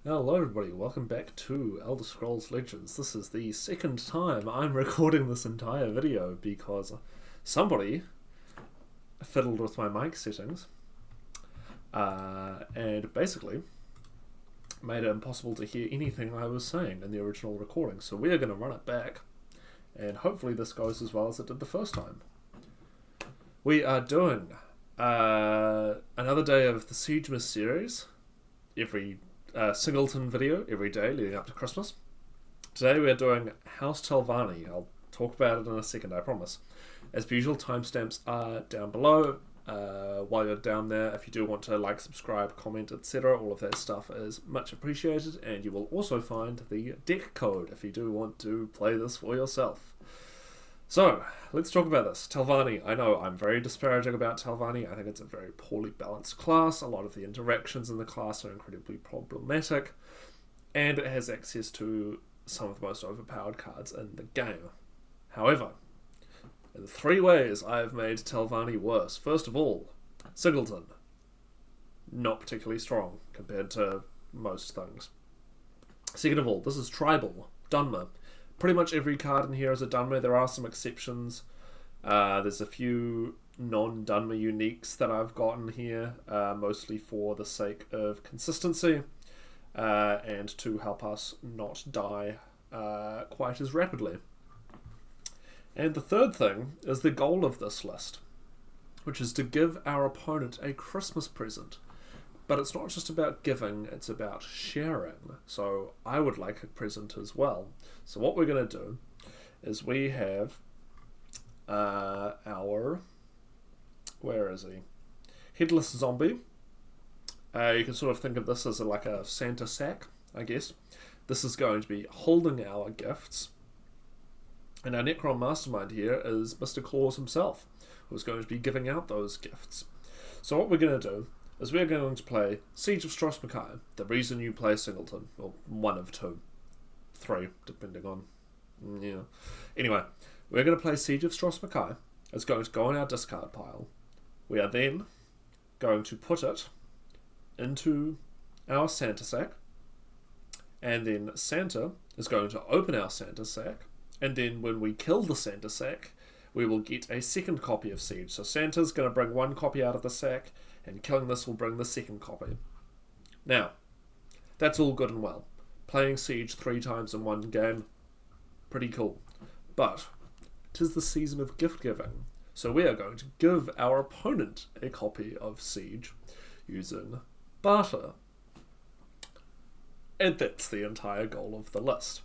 Hello everybody, welcome back to Elder Scrolls Legends. This is the second time I'm recording this entire video because somebody fiddled with my mic settings and basically made it impossible to hear anything I was saying in the original recording. So we are going to run it back and hopefully this goes as well as it did the first time. We are doing another day of the Siegemas series every Singleton video every day leading up to Christmas. Today we are doing House Telvanni. I'll talk about it in a second, I promise. As per usual, timestamps are down below. While you're down there, if you do want to like, subscribe, comment, etc., all of that stuff is much appreciated, and you will also find the deck code if you do want to play this for yourself. So, let's talk about this. Telvanni. I know I'm very disparaging about Telvanni. I think it's a very poorly balanced class. A lot of the interactions in the class are incredibly problematic. And it has access to some of the most overpowered cards in the game. However, in 3 ways I have made Telvanni worse. First of all, Singleton. Not particularly strong compared to most things. Second of all, this is tribal. Dunmer. Pretty much every card in here is a Dunmer. There are some exceptions. There's a few non-Dunmer uniques that I've gotten here, mostly for the sake of consistency and to help us not die quite as rapidly. And the third thing is the goal of this list, which is to give our opponent a Christmas present. But it's not just about giving, it's about sharing. So I would like a present as well. So what we're going to do is we have our... Where is he? Headless Zombie. You can sort of think of this as like a Santa sack, I guess. This is going to be holding our gifts. And our Necron Mastermind here is Mr. Claus himself, who's going to be giving out those gifts. So what we're going to do is we're going to play Siege of Strosmakai, the reason you play Singleton, or one of 2, 3, depending on, Anyway, we're going to play Siege of Strosmakai. It's going to go in our discard pile. We are then going to put it into our Santa sack, and then Santa is going to open our Santa sack, and then when we kill the Santa sack, we will get a second copy of Siege. So Santa's going to bring 1 copy out of the sack, and killing this will bring the second copy. Now, that's all good and well. Playing Siege 3 times in one game, pretty cool. But, 'tis the season of gift giving, so we are going to give our opponent a copy of Siege using barter. And that's the entire goal of the list.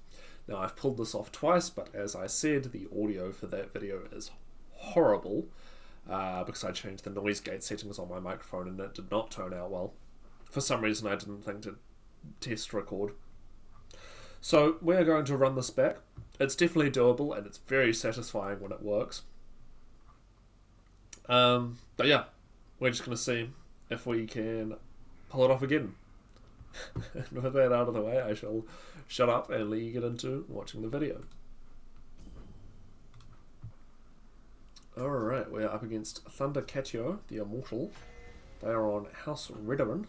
Now, I've pulled this off twice, but as I said, the audio for that video is horrible. Because I changed the noise gate settings on my microphone and it did not turn out well. For some reason I didn't think to test record. So we're going to run this back. It's definitely doable and it's very satisfying when it works. But yeah, we're just going to see if we can pull it off again. And with that out of the way, I shall shut up and let you get into watching the video. Alright, we're up against Thunder Catio, the Immortal. They are on House Redoran.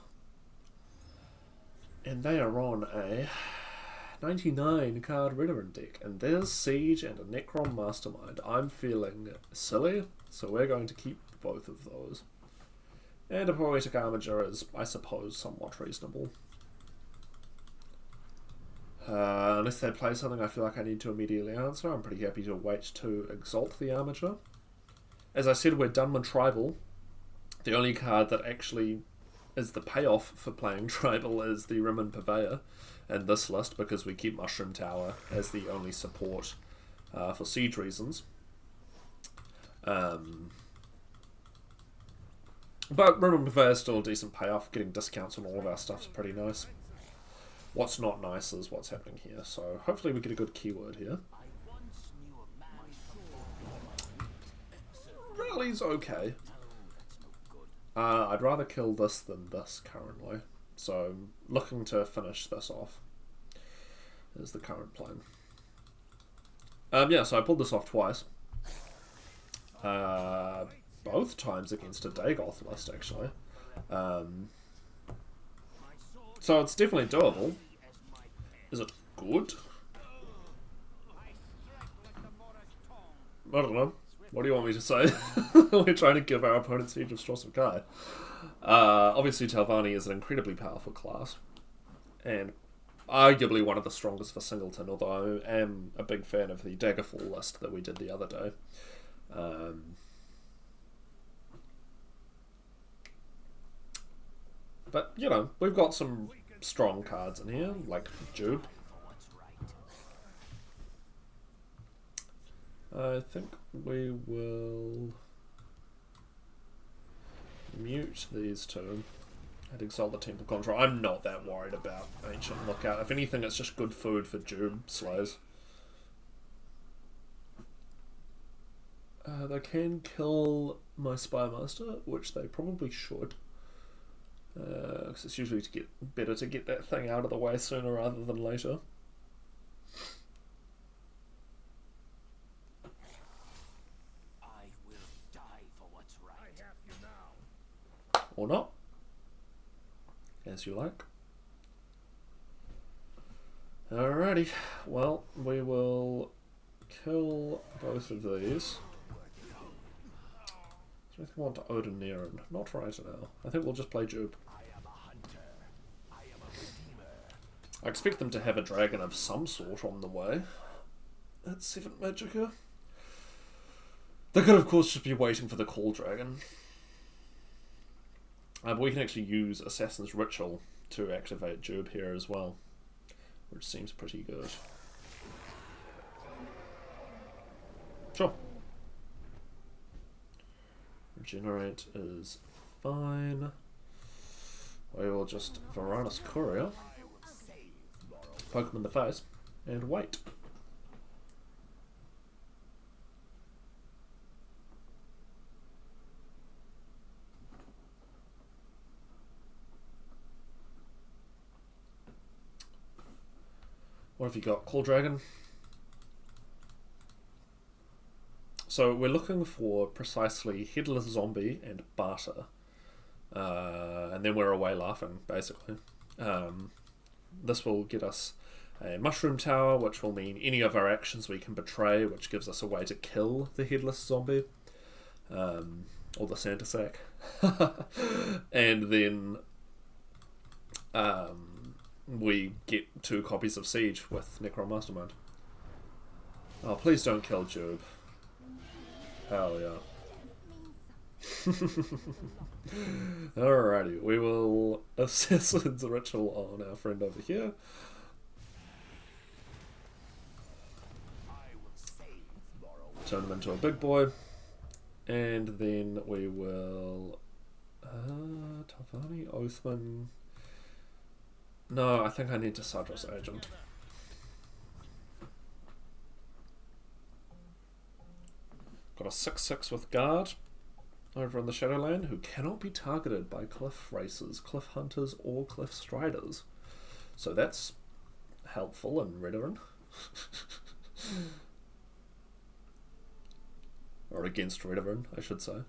And they are on a 99 card Redoran deck. And there's Siege and a Necron Mastermind. I'm feeling silly, so we're going to keep both of those. And a Poetic Armiger is, I suppose, somewhat reasonable. Unless they play something I feel like I need to immediately answer, I'm pretty happy to wait to exalt the Armiger. As I said, we're Dunmer Tribal. The only card that actually is the payoff for playing Tribal is the Rimmen Purveyor in this list, because we keep Mushroom Tower as the only support for siege reasons. But Rimmen Purveyor is still a decent payoff. Getting discounts on all of our stuff is pretty nice. What's not nice is what's happening here, so hopefully we get a good keyword here. Rally's okay. I'd rather kill this than this currently, so I'm looking to finish this off is the current plan. Yeah, so I pulled this off twice. Both times against a Dagoth list, actually. So it's definitely doable. Is it good? I don't know. What do you want me to say? We're trying to give our opponent Siege of Stross of Kai. Obviously, Telvanni is an incredibly powerful class, and arguably one of the strongest for Singleton, although I am a big fan of the Daggerfall list that we did the other day. But, you know, we've got some strong cards in here, like Jube. I think we will mute these two and exalt the Temple Control. I'm not that worried about Ancient Lookout. If anything, it's just good food for Jube Slays. They can kill my Spymaster, which they probably should. Because it's usually better to get that thing out of the way sooner rather than later. I will die for what's right. I have you now. Or not. As you like. Alrighty. Well, we will kill both of these. I think I want to Odin Nerin. Not right now. I think we'll just play Jube. I expect them to have a dragon of some sort on the way. At 7th Magicka. They could of course just be waiting for the Call Dragon. But we can actually use Assassin's Ritual to activate Jube here as well. Which seems pretty good. Sure. Regenerate is fine. We will just Varanus Courier, poke him in the face, and wait. What have you got? Call Dragon? So we're looking for precisely Headless Zombie and Barter. And then we're away laughing, basically. This will get us a Mushroom Tower, which will mean any of our actions we can betray, which gives us a way to kill the Headless Zombie. Or the Santa Sack. And then we get 2 copies of Siege with Necron Mastermind. Oh, please don't kill Jube. Hell yeah. Alrighty, we will Assassin's Ritual on our friend over here. Turn him into a big boy. And then we will... Telvanni, Oathman... No, I think I need to Sadras Agent. Got a 6/6 with Guard over in the Shadowland who cannot be targeted by Cliff Racers, Cliff Hunters, or Cliff Striders. So that's helpful in Redoran. Or against Redoran, I should say.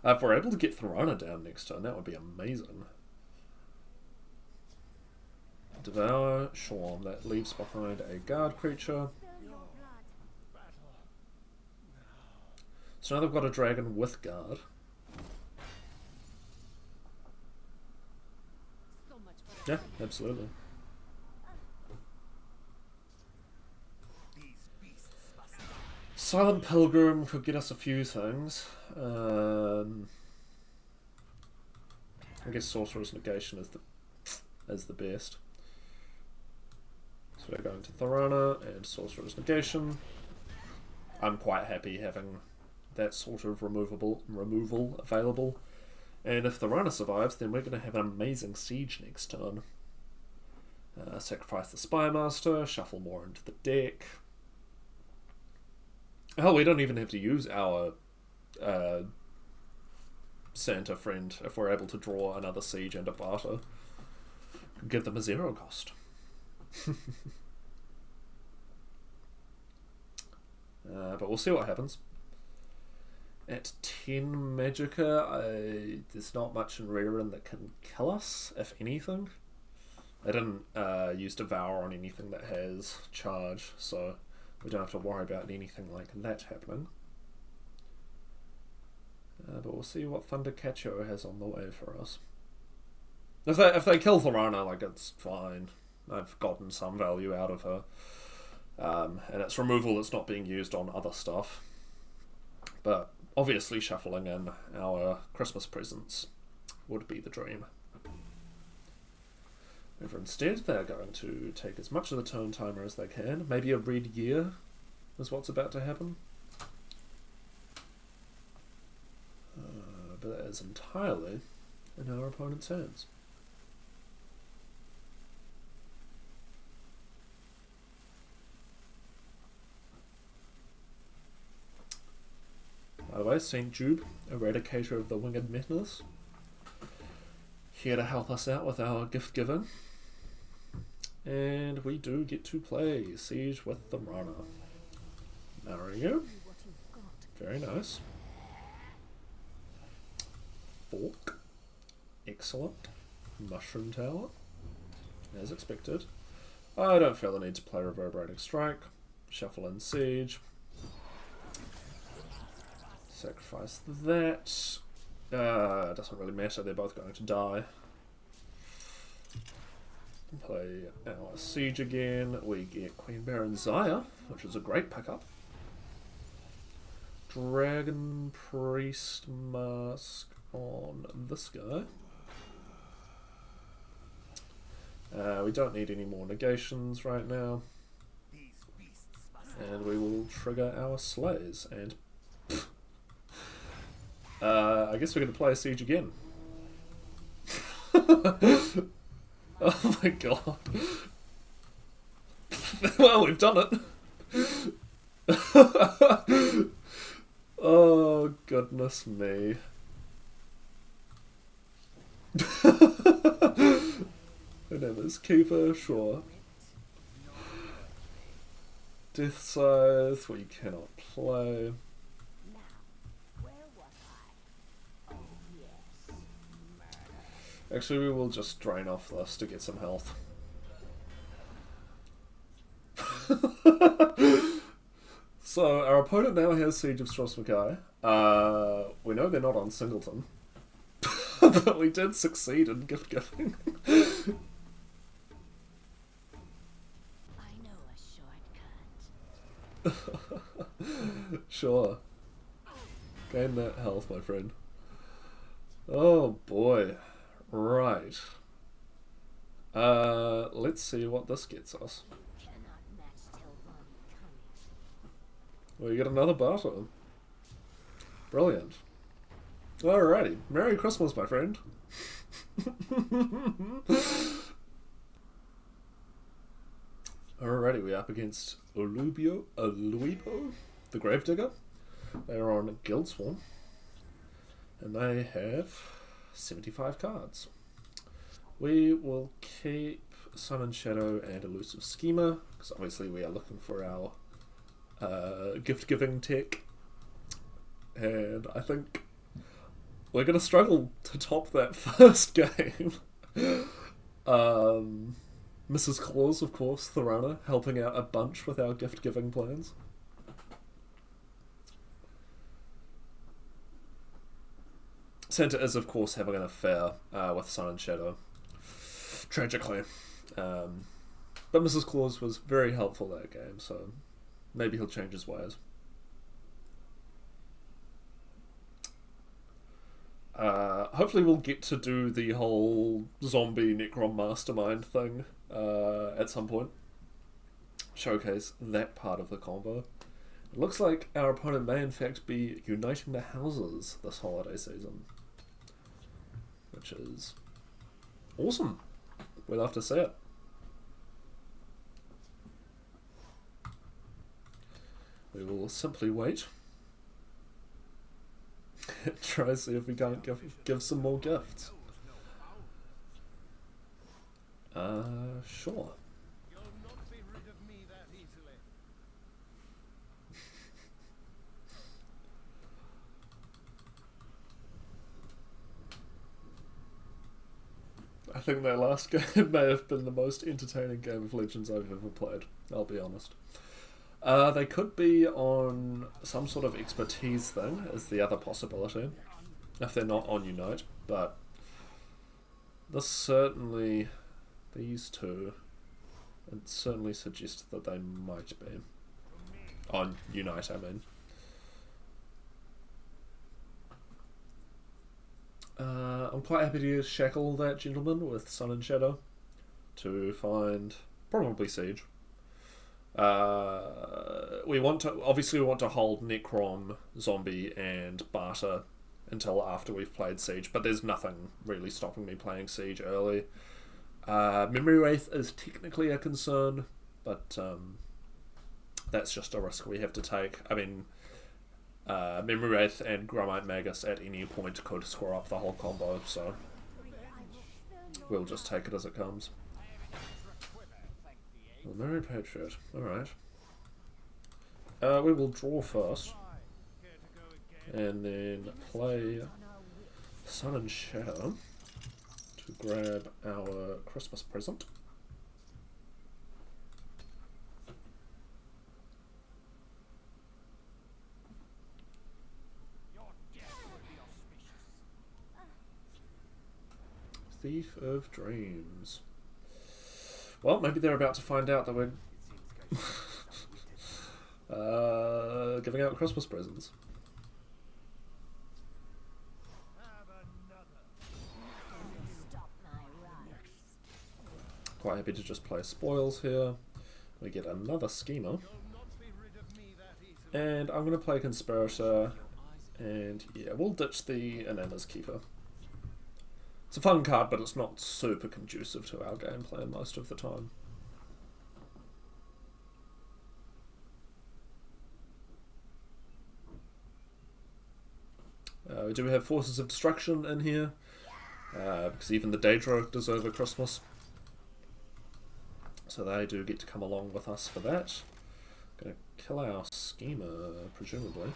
If we're able to get Thorana down next turn, that would be amazing. Devour, sure, that leaves behind a Guard creature. So now they've got a dragon with Guard. Yeah, absolutely. Silent Pilgrim could get us a few things. I guess Sorcerer's Negation is the best. So we're going to Thorana and Sorcerer's Negation. I'm quite happy having that sort of removal available. And if Thorana survives, then we're going to have an amazing siege next turn. Sacrifice the Spymaster, shuffle more into the deck. Oh, we don't even have to use our Santa friend if we're able to draw another siege and a barter. Give them a 0 cost. But we'll see what happens. At 10 Magicka, there's not much in Redoran that can kill us, if anything. They didn't use Devour on anything that has charge, so we don't have to worry about anything like that happening. But we'll see what Thundercatcher has on the way for us. If they kill Hlaalu, like, it's fine. I've gotten some value out of her. And it's removal that's not being used on other stuff. But obviously shuffling in our Christmas presents would be the dream. However, instead they're going to take as much of the turn timer as they can. Maybe a red year is what's about to happen. But that is entirely in our opponent's hands. By the way, St. Jude, Eradicator of the Winged Menace, here to help us out with our gift giving. And we do get to play Siege with the Rana. There we go. Very nice. Fork. Excellent. Mushroom Tower. As expected. I don't feel the need to play Reverberating Strike. Shuffle in Siege. Sacrifice that. Doesn't really matter, they're both going to die. Play our Siege again. We get Queen Baron Zaya, which is a great pickup. Dragon Priest Mask on this guy. We don't need any more negations right now. And we will trigger our Slays. And I guess we're going to play a Siege again. Oh my god. Well, we've done it. Oh, goodness me. Her name is Keeper, sure. Death Scythe, we cannot play. Actually, we will just drain off this to get some health. So, our opponent now has Siege of Strosmakai. We know they're not on Singleton. But we did succeed in gift giving. I know a shortcut. Sure. Gain that health, my friend. Oh boy. Right. Let's see what this gets us. We get another barter. Brilliant. Alrighty. Merry Christmas, my friend. Alrighty, we're up against Oluibo, the Gravedigger. They are on Guildsworn. And they have 75 cards. We will keep Sun and Shadow and Elusive Schema, because obviously we are looking for our gift-giving tech. And I think we're going to struggle to top that first game. Mrs. Claus, of course, Hlaalu, helping out a bunch with our gift-giving plans. Santa is, of course, having an affair with Sun and Shadow. Tragically. But Mrs. Claus was very helpful that game, so maybe he'll change his ways. Hopefully we'll get to do the whole zombie Necron mastermind thing at some point. Showcase that part of the combo. It looks like our opponent may in fact be uniting the houses this holiday season. Which is awesome. We'll have to see it. We will simply wait. Try to see if we can't give some more gifts. Sure. You'll not be rid of me that easily. I think that last game may have been the most entertaining game of Legends I've ever played, I'll be honest. They could be on some sort of expertise thing, is the other possibility, if they're not on Unite, but this certainly, these two, it certainly suggests that they might be. On Unite, I mean. I'm quite happy to shackle that gentleman with Sun and Shadow to find probably Siege. We want to hold Necrom, Zombie, and Barter until after we've played Siege, but there's nothing really stopping me playing Siege early. Memory Wraith is technically a concern, but that's just a risk we have to take. I mean, Memory Wraith and Grumite Magus at any point could score up the whole combo, so we'll just take it as it comes. Well, Merry Patriot, alright. We will draw first, and then play Sun and Shadow to grab our Christmas present. Thief of Dreams. Well, maybe they're about to find out that we're giving out Christmas presents. Quite happy to just play spoils here. We get another Schema. And I'm going to play Conspirator. And yeah, we'll ditch the Inanna's Keeper. It's a fun card, but it's not super conducive to our game plan most of the time. We do have Forces of Destruction in here, because even the Daedra deserve a Christmas. So they do get to come along with us for that. Gonna kill our Schema, presumably.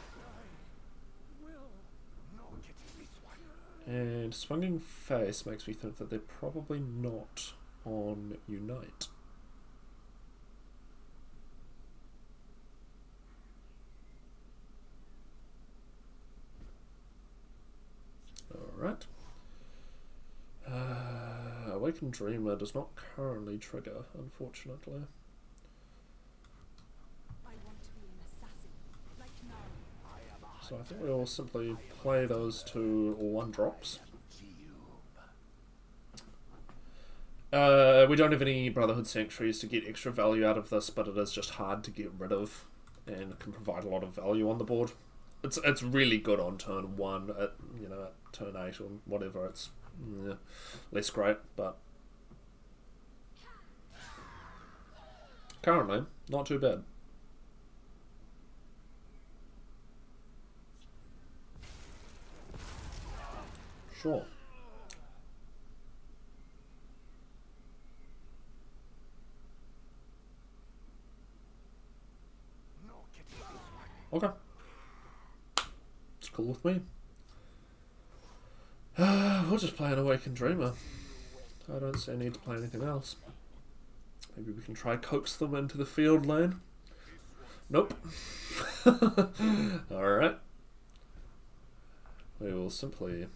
And Swinging Face makes me think that they're probably not on Unite. Alright. Awakened Dreamer does not currently trigger, unfortunately. So I think we'll simply play those two 1-drops. We don't have any Brotherhood Sanctuaries to get extra value out of this, but it is just hard to get rid of and can provide a lot of value on the board. It's really good on turn 1, at turn 8 or whatever. It's less great, but currently not too bad. Sure. Okay. It's cool with me. We'll just play an Awakened Dreamer. I don't see a need to play anything else. Maybe we can try coax them into the field lane. Nope. Alright. We will simply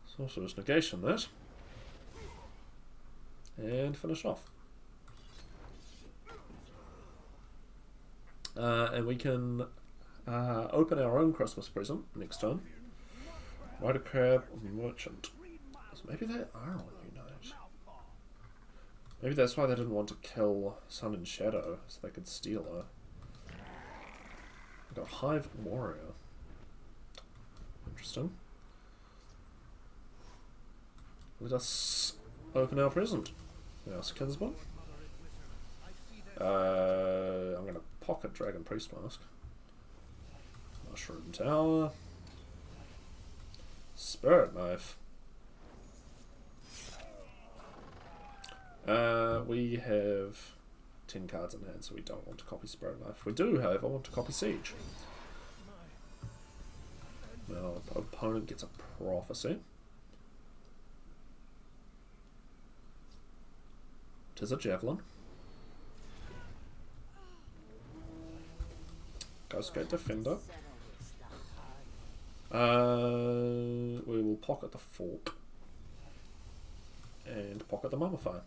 Sorcerer's Negation that. And finish off. And we can open our own Christmas present next turn. Rider Crab Merchant. So maybe they are on Unite. Maybe that's why they didn't want to kill Sun and Shadow, so they could steal her. We've got Hive Warrior. Interesting. Let us open our present. Yes, Kinsman. I'm going to pocket Dragon Priest Mask. Mushroom Tower. Spirit Knife. We have 10 cards in hand, so we don't want to copy Spirit Knife. We do, however, want to copy Siege. Now, opponent gets a Prophecy. 'Tis a javelin. Ghostgate Defender. We will pocket the fork and pocket the Mummify.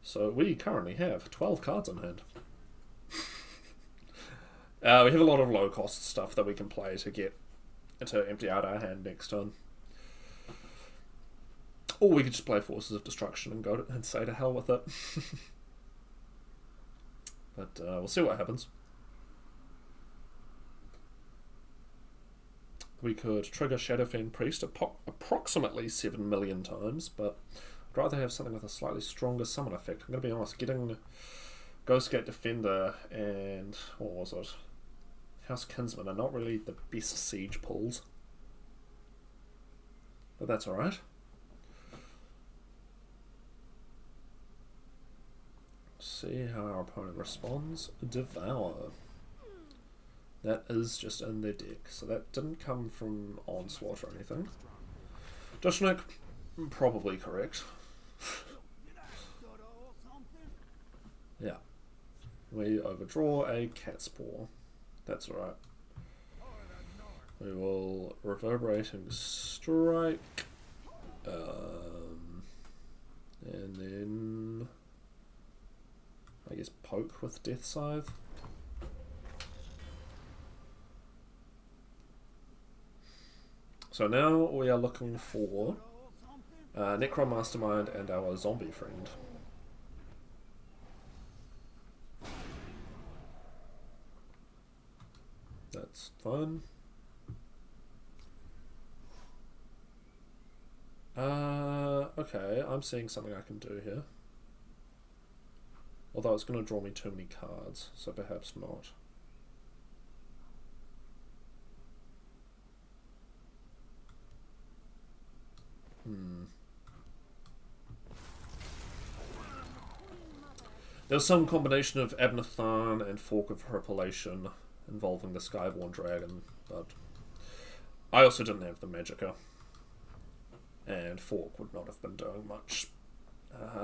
So we currently have 12 cards in hand. We have a lot of low cost stuff that we can play to empty out our hand next turn. Or we could just play Forces of Destruction and go and say to hell with it. But we'll see what happens. We could trigger Shadowfen Priest approximately 7 million times, but I'd rather have something with a slightly stronger summon effect. I'm going to be honest, getting Ghostgate Defender and, what was it, House Kinsman are not really the best siege pulls. But that's alright. See how our opponent responds. Devour. That is just in their deck, so that didn't come from Onslaught or anything. Dushnik, probably correct. Yeah. We overdraw a Catspaw. That's alright. We will Reverberating Strike. And then I guess poke with Death Scythe. So now we are looking for Necron Mastermind and our zombie friend. That's fun. Okay, I'm seeing something I can do here. Although it's going to draw me too many cards, so perhaps not. There was some combination of Abnathan and Fork of Repellation involving the Skyborn Dragon, but I also didn't have the Magicka, and Fork would not have been doing much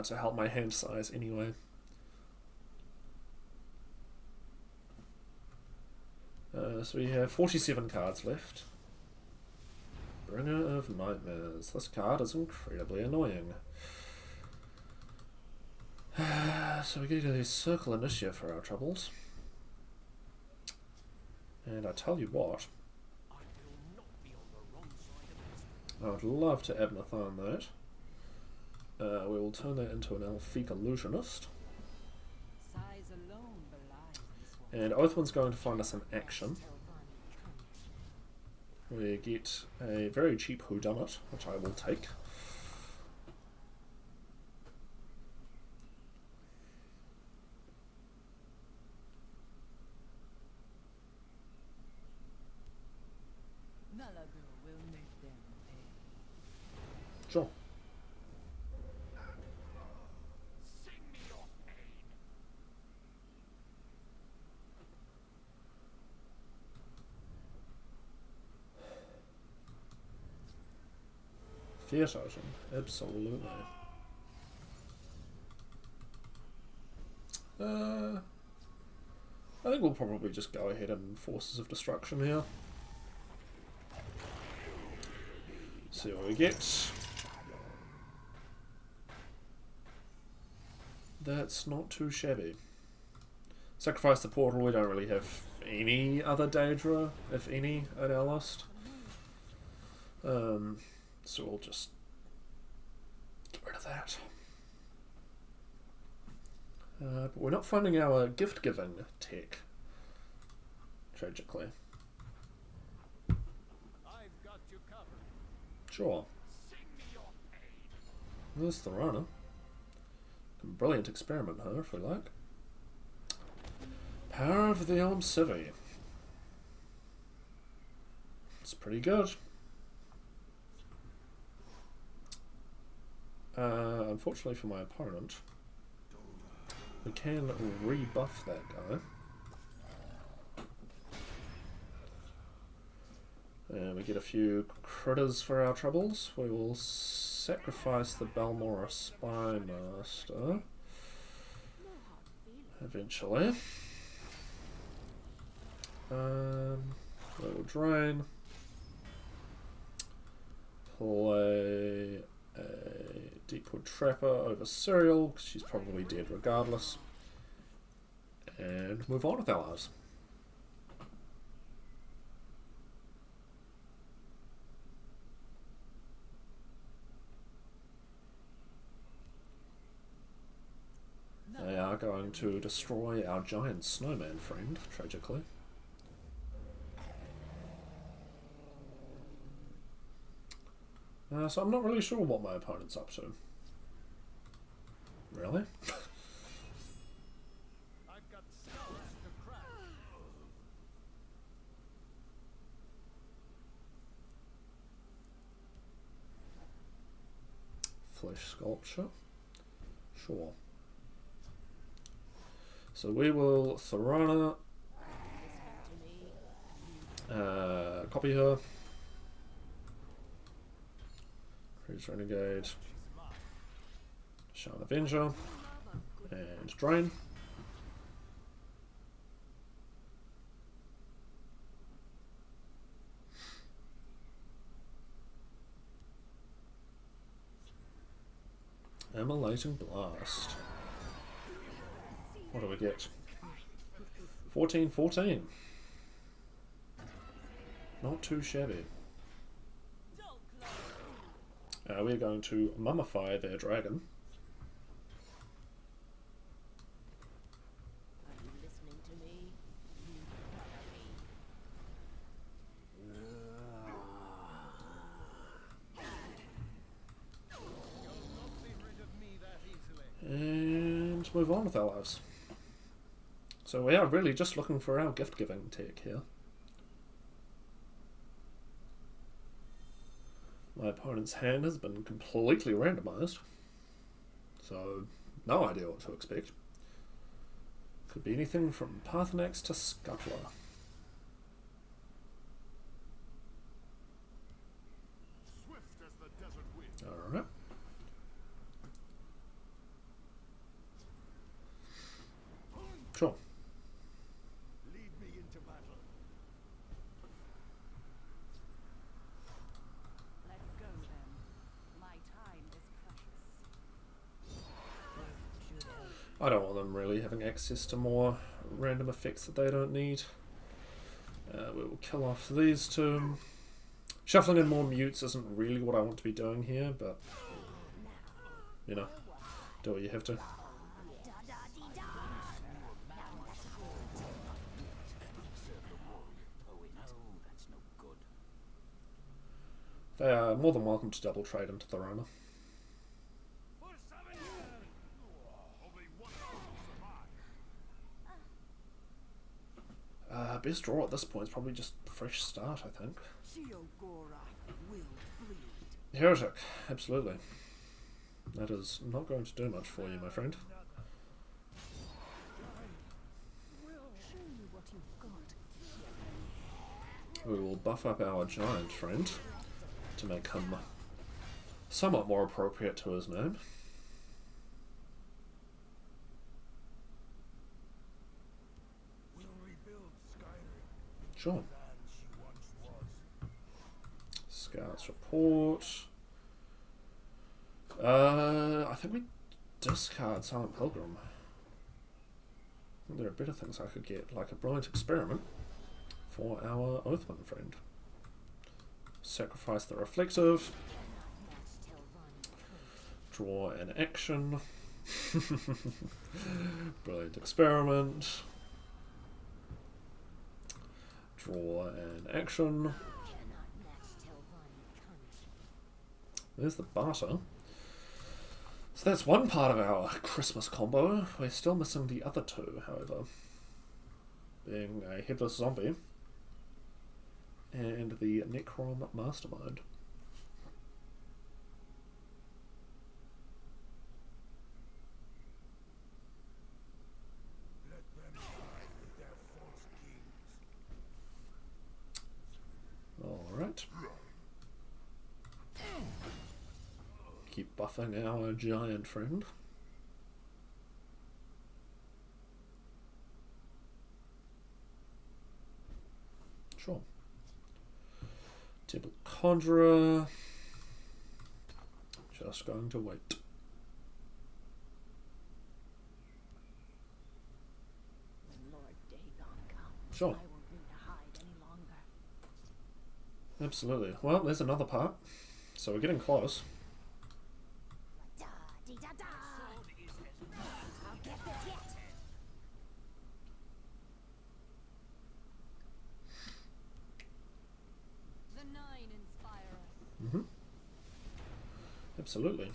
to help my hand size anyway. So we have 47 cards left. Bringer of Nightmares. This card is incredibly annoying. So we get a Circle Initiate for our troubles. And I tell you what, I would love to Abnathan that. We will turn that into an Elfic Illusionist. And Oathwind's going to find us an action. We get a very cheap Whodunit, which I will take. Sure. Fierce Ocean, absolutely. I think we'll probably just go ahead and Forces of Destruction here. See what we get. That's not too shabby. Sacrifice the portal, we don't really have any other Daedra, if any, at our list. So we'll just get rid of that. But we're not finding our gift-giving tech, tragically. I've got you covered. Sure. There's the runner. Brilliant experiment, huh, if we like. Power of the Elm Civvy. It's pretty good. Unfortunately for my opponent, we can rebuff that guy. And we get a few critters for our troubles. We will sacrifice the Balmora Spymaster. eventually. We'll drain. Play a Deepwood Trapper over Serial, because she's probably dead regardless. And move on with our lives. They are going to destroy our giant snowman friend, tragically. So I'm not really sure what my opponent's up to. Really? I've got skulls to crack. Flesh sculpture? Sure. So we will Tharana, copy her, Cruise Renegade, Shaman Avenger, and Drain. Immolating Blast. What do we get? 14-14. Not too shabby. We're going to mummify their dragon. Are you listening to me? You You'll not be rid of me that easily. And move on with our lives. So we are really just looking for our gift-giving tech here. My opponent's hand has been completely randomized, so no idea what to expect. Could be anything from Parthenax to Scuttler. Swift as the desert wind. Alright. Sure. Lead me into battle. Let's go then. My time is precious. I don't want them really having access to more random effects that they don't need. We will kill off these two. Shuffling in more mutes isn't really what I want to be doing here, but you know, do what you have to. That's no good. They are more than welcome to double trade into Tharana. Only one will survive. Best draw at this point is probably just a fresh start, I think. Shiogora will bleed. Heretic, absolutely. That is not going to do much for you, my friend. Show you what you've got. We will buff up our giant friend to make him somewhat more appropriate to his name. We'll rebuild Skyrim, Sure. land she once was. Scouts report. I think we discard Silent Pilgrim. I think there are better things I could get, like a Brilliant Experiment for our Oathman friend. Sacrifice the Reflective. Draw an action. Brilliant Experiment. Draw an action. There's the barter. So that's one part of our Christmas combo. We're still missing the other two, however. Being a Headless Zombie and the Necrom Mastermind. Let them die with their false kings. Alright. Keep buffing our giant friend. Temple Conjurer. Just going to wait. When Lord Dagon comes, Sure. I won't need to hide any longer. Absolutely. Well, there's another part. So we're getting close. Da dee da da. I'll get this yet. The nine inspire us. Mm-hmm. Absolutely.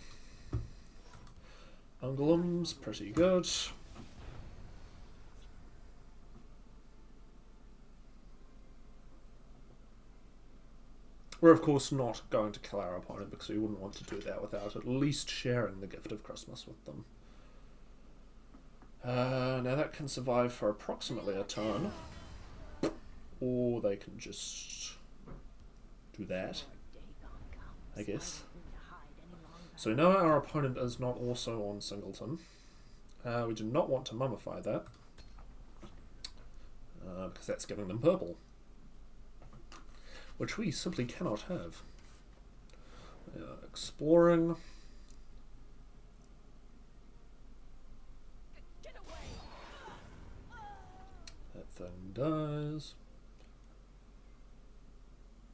Ungulum's pretty good. We're of course not going to kill our opponent because we wouldn't want to do that without at least sharing the gift of Christmas with them. Now that can survive for approximately a turn. Or they can just do that, I guess. So we know our opponent is not also on Singleton. We do not want to mummify that. Because that's giving them purple. Which we simply cannot have. Exploring. That thing dies.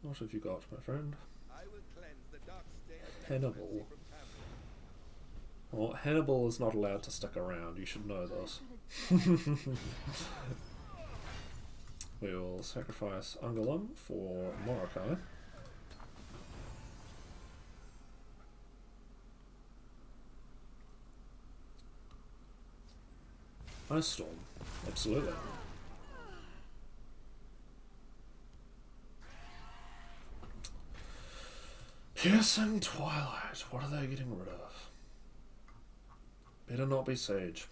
What have you got, my friend? I will cleanse the dark stain of Hannibal. necromancy from Tamriel. Well, Hannibal is not allowed to stick around. You should know this. We will sacrifice Ungulum for Morokai. Ice Storm. Absolutely. Piercing Twilight. What are they getting rid of? Better not be Sage.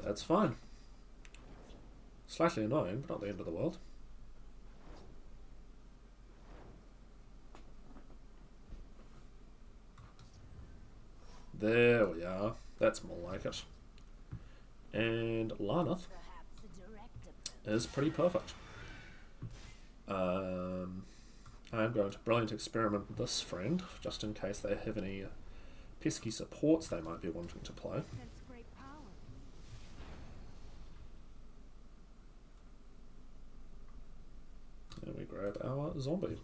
That's fine. Slightly annoying, but not the end of the world. There we are. That's more like it. And Laneth is pretty perfect. I'm going to Brilliant Experiment with this friend, just in case they have any pesky supports they might be wanting to play. Sense great power. And we grab our zombie.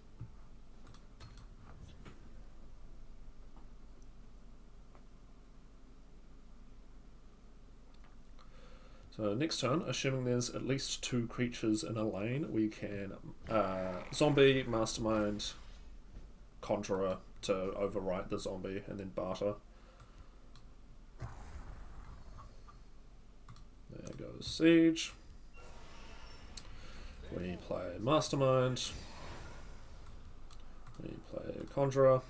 So next turn, assuming there's at least 2 creatures in a lane, we can zombie, mastermind, conjurer to overwrite the zombie, and then barter. There goes Siege. We play mastermind. We play conjurer.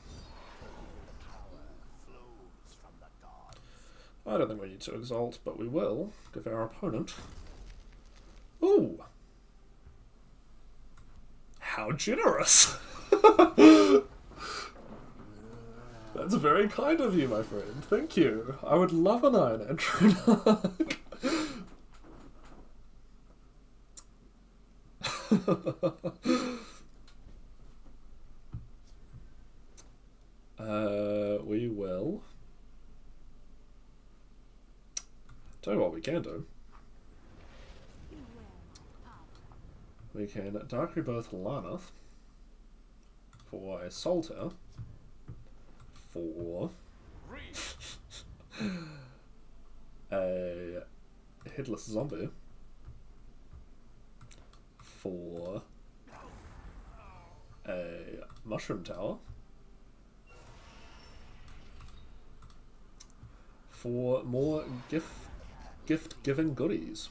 I don't think we need to exalt, but we will give our opponent... Ooh! How generous! That's very kind of you, my friend. Thank you. I would love an Iron Antronach. We will... Tell you what we can do. We can Dark Rebirth Laneth for a Solitaire for a Headless Zombie for a Mushroom Tower for more gift-giving goodies.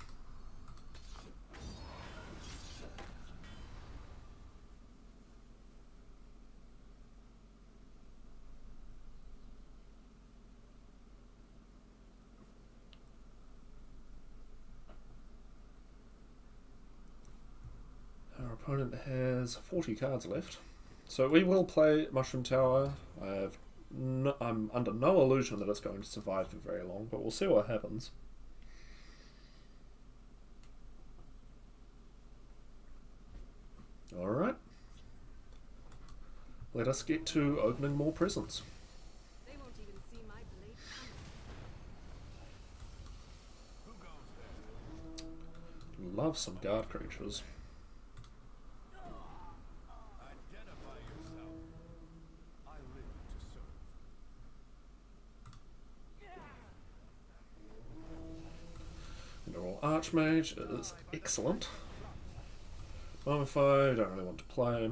Our opponent has 40 cards left, so we will play Mushroom Tower. I'm under no illusion that it's going to survive for very long, but we'll see what happens. let us get to opening more presents. They won't even see my blade coming. Love some guard creatures. Identify yourself. I live to serve. Mineral Archmage is excellent. Bonfire, don't really want to play.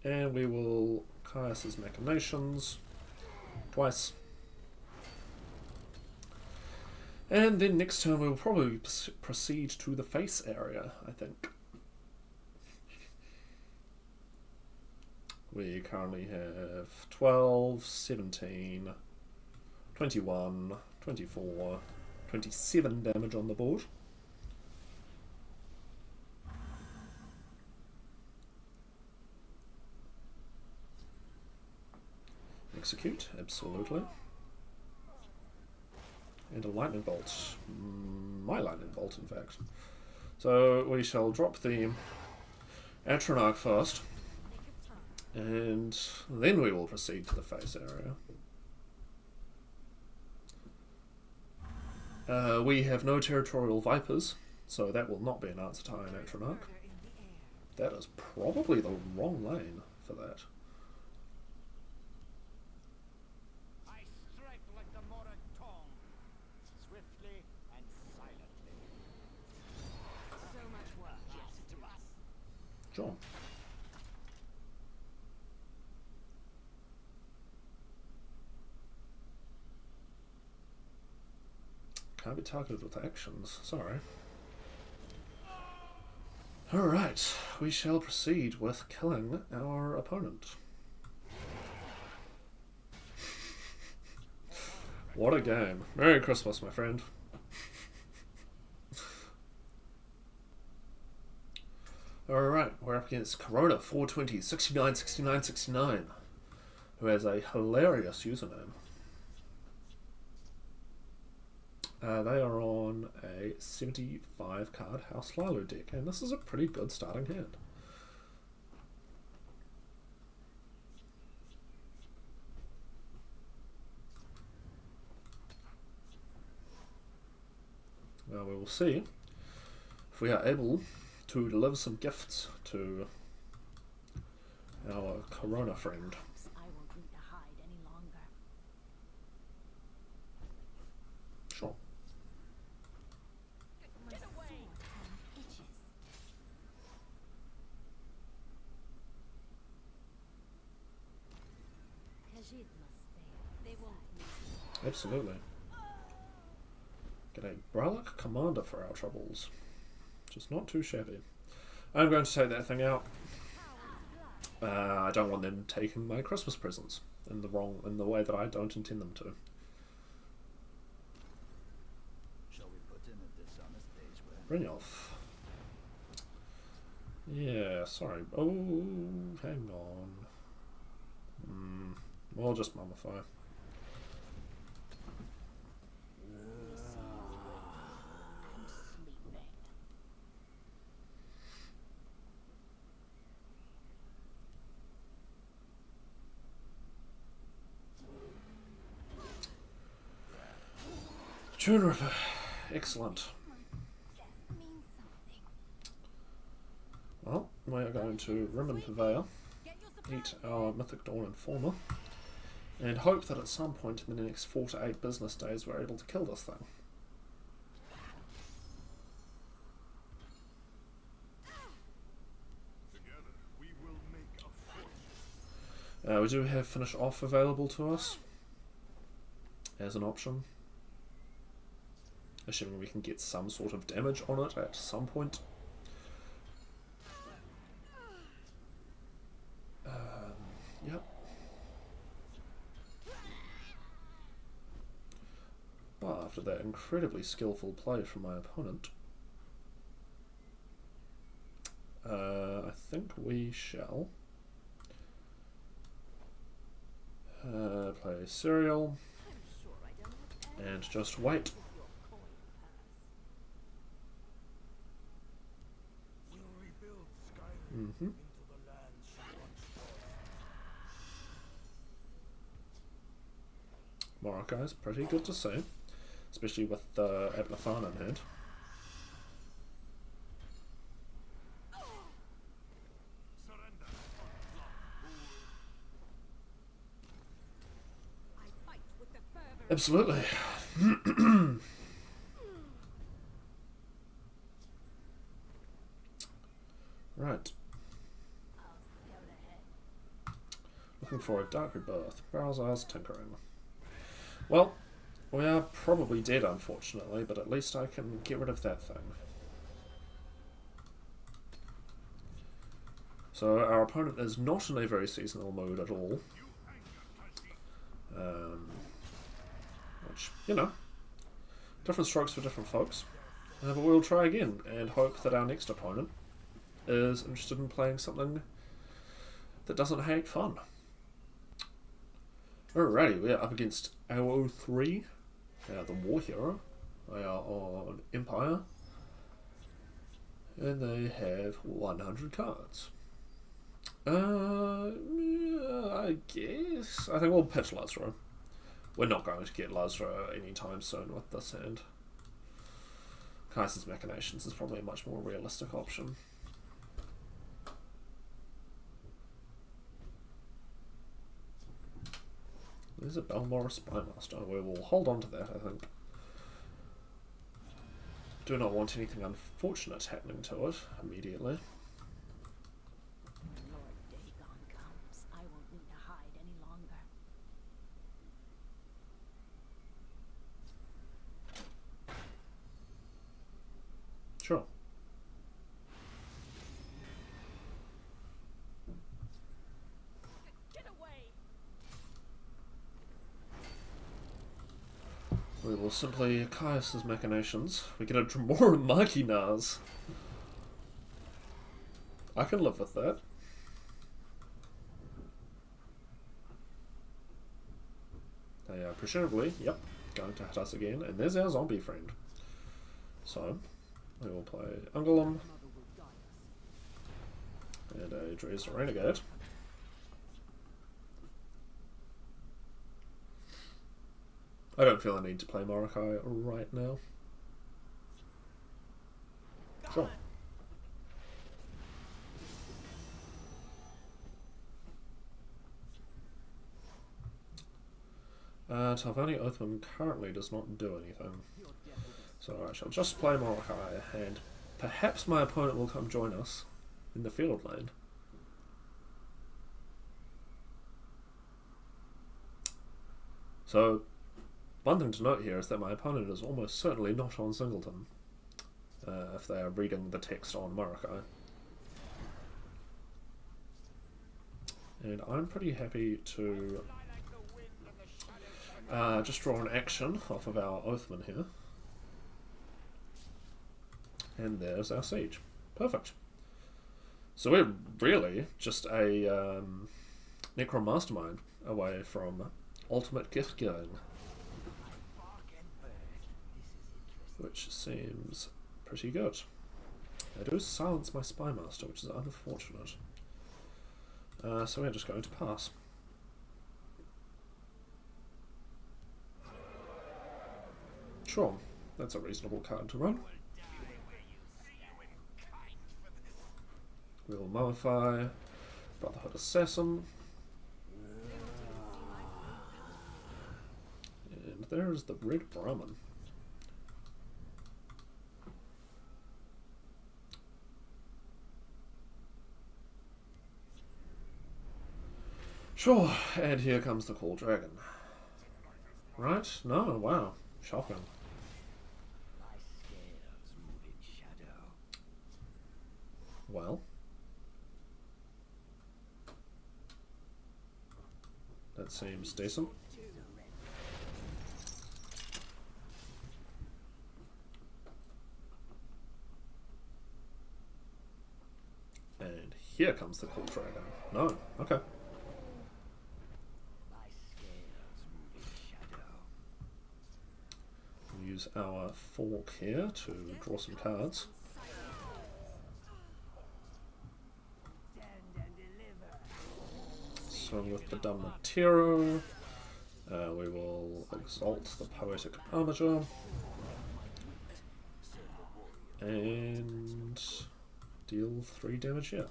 And we will Caius's Machinations twice. And then next turn we will probably proceed to the face area, I think. We currently have 12, 17, 21, 24, 27 damage on the board. Execute, absolutely. And a lightning bolt. My lightning bolt, in fact. So we shall drop the Atronach first, and then we will proceed to the face area. We have no territorial vipers, so that will not be an answer to Iron Atronach. That is probably the wrong lane for that. I strike like the Morag tongue, swiftly and silently. So much work. Yes, it was. John. Can't be targeted with actions, sorry. Alright, we shall proceed with killing our opponent. What a game. Merry Christmas, my friend. Alright, we're up against Corona 420 69 69 69, who has a hilarious username. They are on a 75 card House Hlaalu deck, and this is a pretty good starting hand. Now we will see if we are able to deliver some gifts to our Corona friend. I won't need to hide any longer. Sure. Get away! Itches. Khajiit must stay. They won't need Absolutely. Get a Bralak Commander for our troubles. Just not too shabby. I'm going to take that thing out. I don't want them taking my Christmas presents in the way that I don't intend them to. Shall we put in a dishonest day's work? Brynjolf. Yeah, sorry. Oh, hang on. We'll just mummify. Tune Ripper. Excellent. Death means something. Well, we are going to Rim and Purveyor, Get your surprise. eat our Mythic Dawn Informer, and hope that at some point in the next 4 to 8 business days we're able to kill this thing. Together, we will make a fortune. We do have Finish Off available to us as an option, assuming we can get some sort of damage on it at some point. Yep. But after that incredibly skillful play from my opponent, I think we shall play Serial I'm sure I don't have any and just wait. of your coin purse. We'll rebuild Skyrim Mm-hmm. into the land she once was. Marakai is pretty good to see, especially with Ablafan in hand. I fight with the fervor. Absolutely. Right. Looking for a dark rebirth. Browser's tinkering. Well, we are probably dead, unfortunately, but at least I can get rid of that thing. So our opponent is not in a very seasonal mood at all. Which, you know, different strokes for different folks. But we'll try again and hope that our next opponent is interested in playing something that doesn't hate fun. Alrighty, we are up against AO3, the War Hero. They are on Empire, and they have 100 cards. I guess. I think we'll pitch Hlaalu. We're not going to get Hlaalu anytime soon with this hand. Kaiser's Machinations is probably a much more realistic option. There's a Belmora Spymaster. We will hold on to that, I think. Do not want anything unfortunate happening to it immediately. When Lord Dagon comes, I won't need to hide any longer. Sure. Get away! We will simply Caius's Machinations. We get a Dremora Machinas. I can live with that. They are presumably, yep, going to hit us again. And there's our zombie friend. So, we will play Ungolum and a Dresden Renegade. I don't feel a need to play Marakai right now. Sure. Talvani Oathman currently does not do anything. So I shall just play Marakai, and perhaps my opponent will come join us in the field lane. So, one thing to note here is that my opponent is almost certainly not on Singleton, if they are reading the text on Marakai. And I'm pretty happy to just draw an action off of our Oathman here. And there's our siege. Perfect. So we're really just a Necromastermind away from ultimate gift giving, which seems pretty good. I do silence my Spymaster, which is unfortunate. So we're just going to pass. Sure, that's a reasonable card to run. We will Mummify, Brotherhood Assassin. And there is the Red Brahmin. Sure, and here comes the Call Dragon. Right? No, wow. Shocking. My scales move in shadow. Well. That seems decent. And here comes the Call Dragon. No, okay. My scales move in shadow. Use our fork here to draw some cards. Stand and deliver. Swing with the Damnatero. We will exalt the Poetic Armature and deal 3 damage here.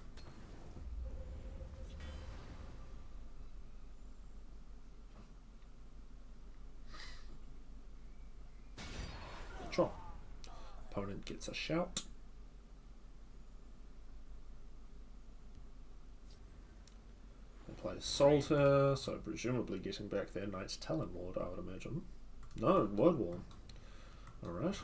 Sure. Opponent gets a shout. They play Salter, so presumably getting back their Knight's Talon Lord, I would imagine. No, Word War. Alright.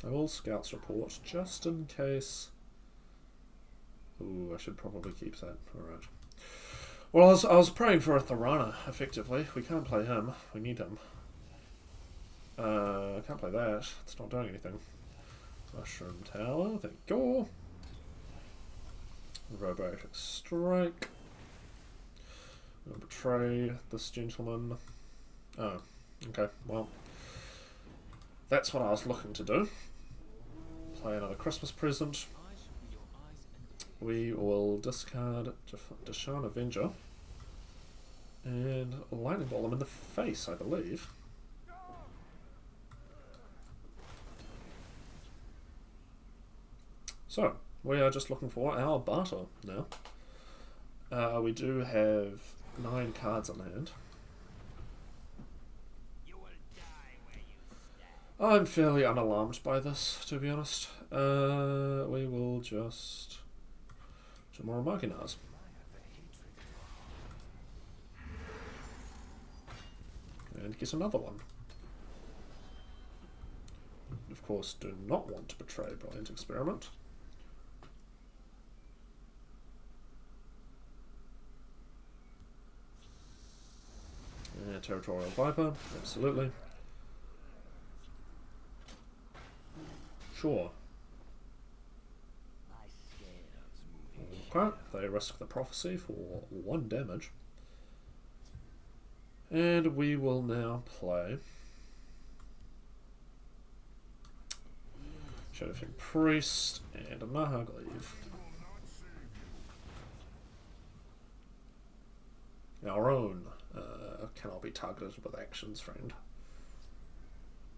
I will Scouts report just in case. Ooh, I should probably keep that. Alright. Well, I was praying for a Thorana, effectively. We can't play him. We need him. I can't play that. It's not doing anything. Mushroom Tower, thank you. Robotic Strike. I'm gonna betray this gentleman. Oh, okay, well. That's what I was looking to do. Play another Christmas present. We will discard Deshaan Avenger and Lightning Bolt him in the face, I believe. So, we are just looking for our barter now. We do have 9 cards on hand. I'm fairly unalarmed by this, to be honest. We will just... Tomorrow Machinas. And get another one. Of course, do not want to betray Brilliant Experiment. Territorial Viper, absolutely. Sure. Okay, they risk the prophecy for 1 damage. And we will now play Shadowfang Priest and a Mahaglaive. Our own cannot be targeted with actions, friend.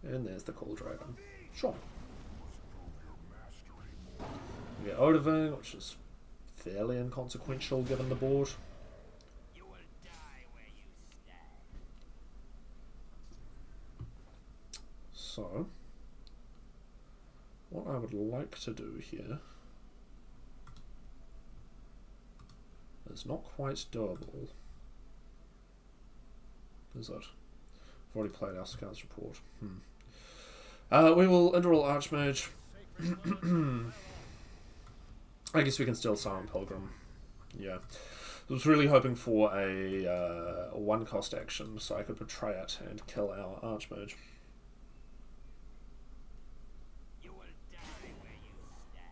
And there's the Call Dragon. Sure. We get Odoving, which is fairly inconsequential given the board. You will die where you stand. So, what I would like to do here is not quite doable, is it? I've already played our Scouts report. We will Indral Archmage. I guess we can still Silent Pilgrim. Yeah. I was really hoping for a 1-cost action so I could betray it and kill our Archmage. You will die where you stand.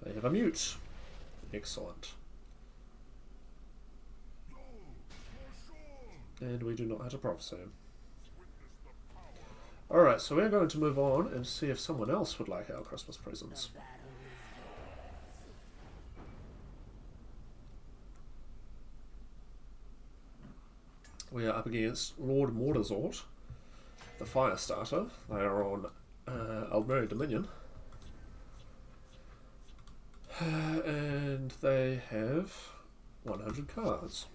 They have a mute. Excellent. And we do not have a prophecy. Alright, so we're going to move on and see if someone else would like our Christmas presents. We are up against Lord Mordarzort, the Firestarter. They are on Aldmeri Dominion. And they have 100 cards.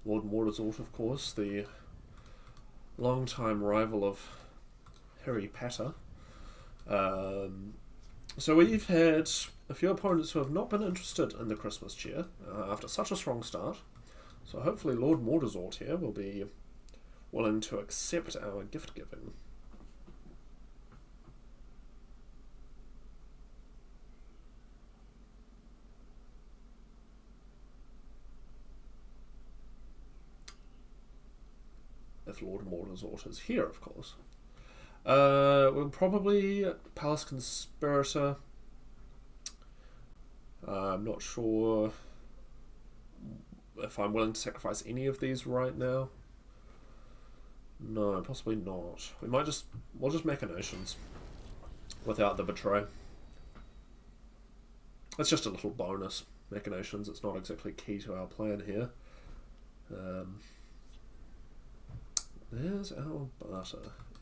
Lord Mordarzort, of course, the long-time rival of Harry Potter. So we've had a few opponents who have not been interested in the Christmas cheer after such a strong start. So hopefully Lord Mordarzort here will be willing to accept our gift giving. If Lord Mordarzort is here, of course. We'll probably Palace Conspirator. I'm not sure if I'm willing to sacrifice any of these right now. No, possibly not. We'll just machinations without the betray. It's just a little bonus machinations. It's not exactly key to our plan here. There's our barter.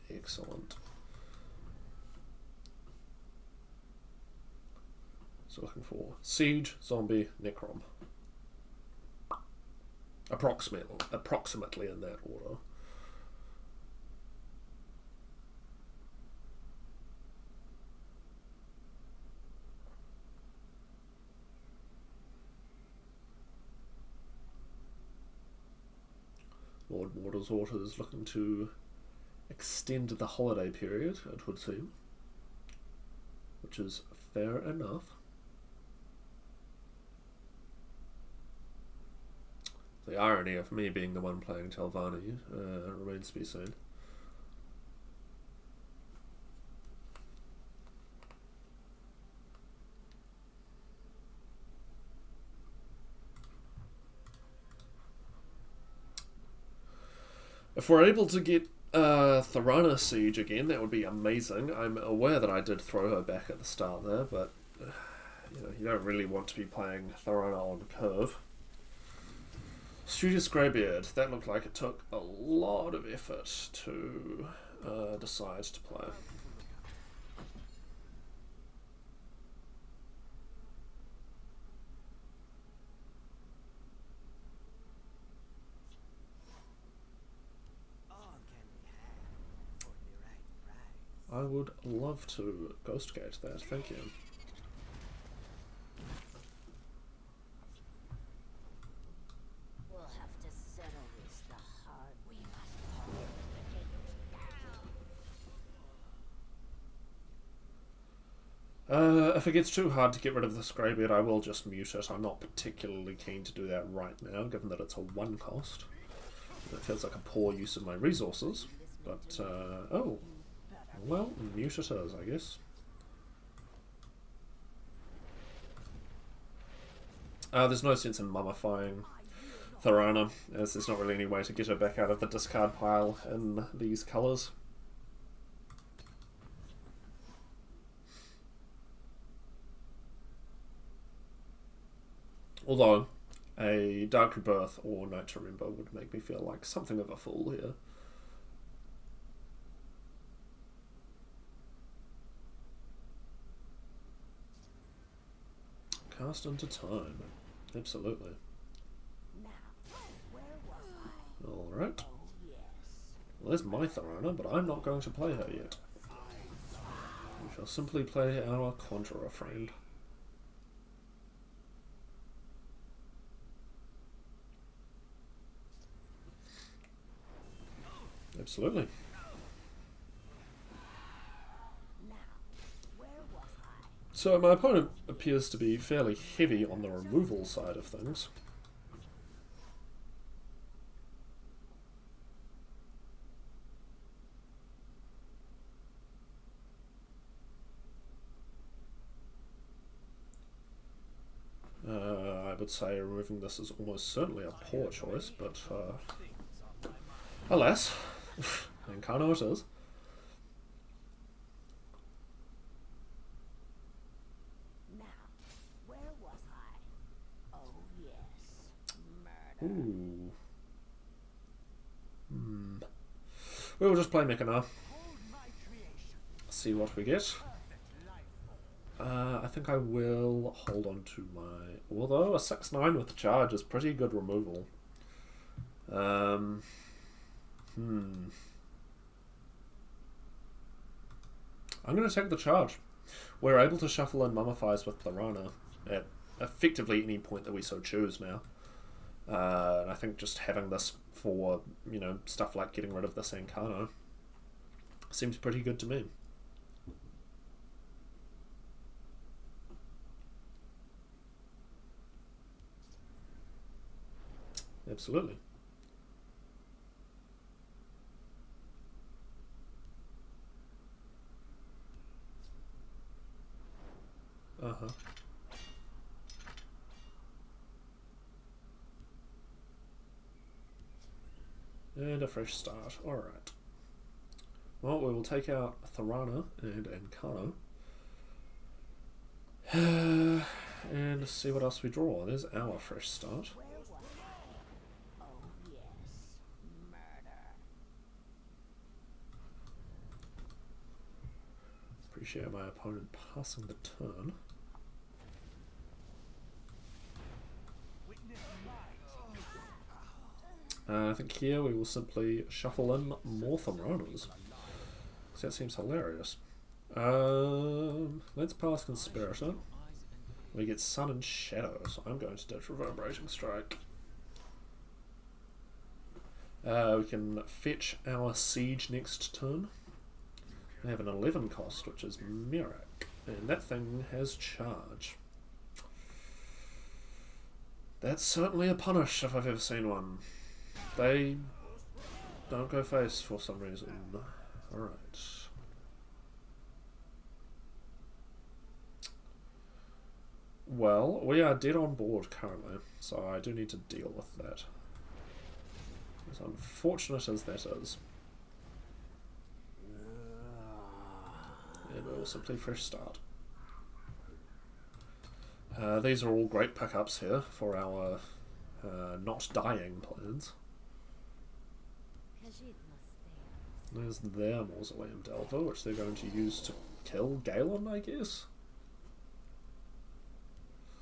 Excellent. So looking for siege, zombie, necrom. Approximately in that order. Lord Mordersort is looking to extend the holiday period, it would seem. Which is fair enough. The irony of me being the one playing Telvanni remains to be seen. If we're able to get Thorana Siege again, that would be amazing. I'm aware that I did throw her back at the start there, but you know, you don't really want to be playing Thorana on curve. Studious Greybeard, that looked like it took a lot of effort to decide to play. I would love to Ghostgate that, thank you. We'll have to settle this the hard way. We must hold the gate down. If it gets too hard to get rid of this Greybeard, I will just mute it. I'm not particularly keen to do that right now, given that it's a 1 cost. It feels like a poor use of my resources, but, oh. Well, mute it is, I guess. There's no sense in mummifying Thorana, as there's not really any way to get her back out of the discard pile in these colours. Although, a Dark Rebirth or Night to Remember would make me feel like something of a fool here. Cast into time. Absolutely. Now, where was I? Alright. Oh, yes. Well, there's my Thorana, but I'm not going to play her yet. We shall simply play our Conjurer friend. Absolutely. Now, where was I? So my opponent appears to be fairly heavy on the removal side of things. I would say removing this is almost certainly a poor choice, but alas, Incarno it is. Now, where was I? Oh, yes. Murder. Ooh. We'll just play Mechana. See what we get. I think I will hold on to my... Although a 6-9 with the charge is pretty good removal. I'm going to take the charge. We're able to shuffle in Mummifies with Thorana at effectively any point that we so choose now. And I think just having this for, you know, stuff like getting rid of this Incarno seems pretty good to me. Absolutely. And a fresh start. Alright. Well, we will take out Tharana and Ankano. And see what else we draw. There's our fresh start. Where was I? Oh, yes. Murder. Appreciate my opponent passing the turn. Witness might. I think here we will simply shuffle in more Tharanas. Because that seems hilarious. Let's pass Conspirator. We get Sun and Shadow, so I'm going to ditch Reverberating Strike. We can fetch our Siege next turn. We have an 11 cost, which is Mirak, and that thing has charge. That's certainly a punish if I've ever seen one. They don't go face for some reason. Alright. Well, we are dead on board currently, so I do need to deal with that. As unfortunate as that is. And we'll simply fresh start. These are all great pickups here for our not dying plans. There's their Mausoleum Delver, which they're going to use to kill Galen, I guess.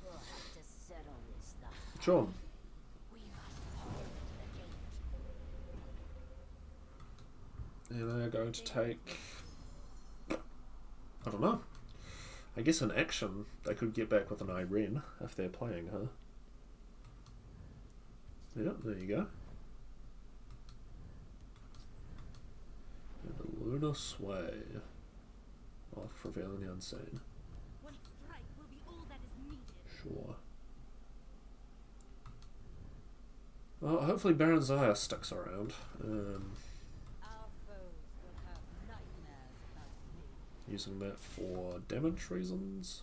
We'll have to settle this the hard Sure. We must hold the gate. And they're going to take... I don't know. I guess in action, they could get back with an Irene if they're playing her. Yeah, there you go. And the Lunar Sway of Revealing the Unseen. One strike will be all that is needed. Sure. Well, hopefully Baron Zaya sticks around. Our foes will have nightmares about me. Using that for damage reasons.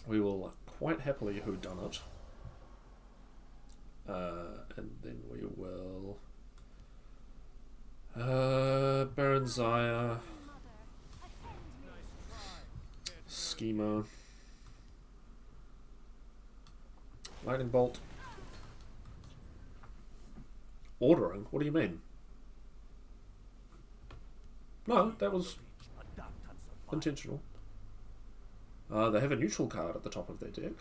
We will quite happily whodunit. And then we will... Baron Zaya, Schema, Lightning Bolt, Ordering? What do you mean? No, that was intentional. They have a neutral card at the top of their deck.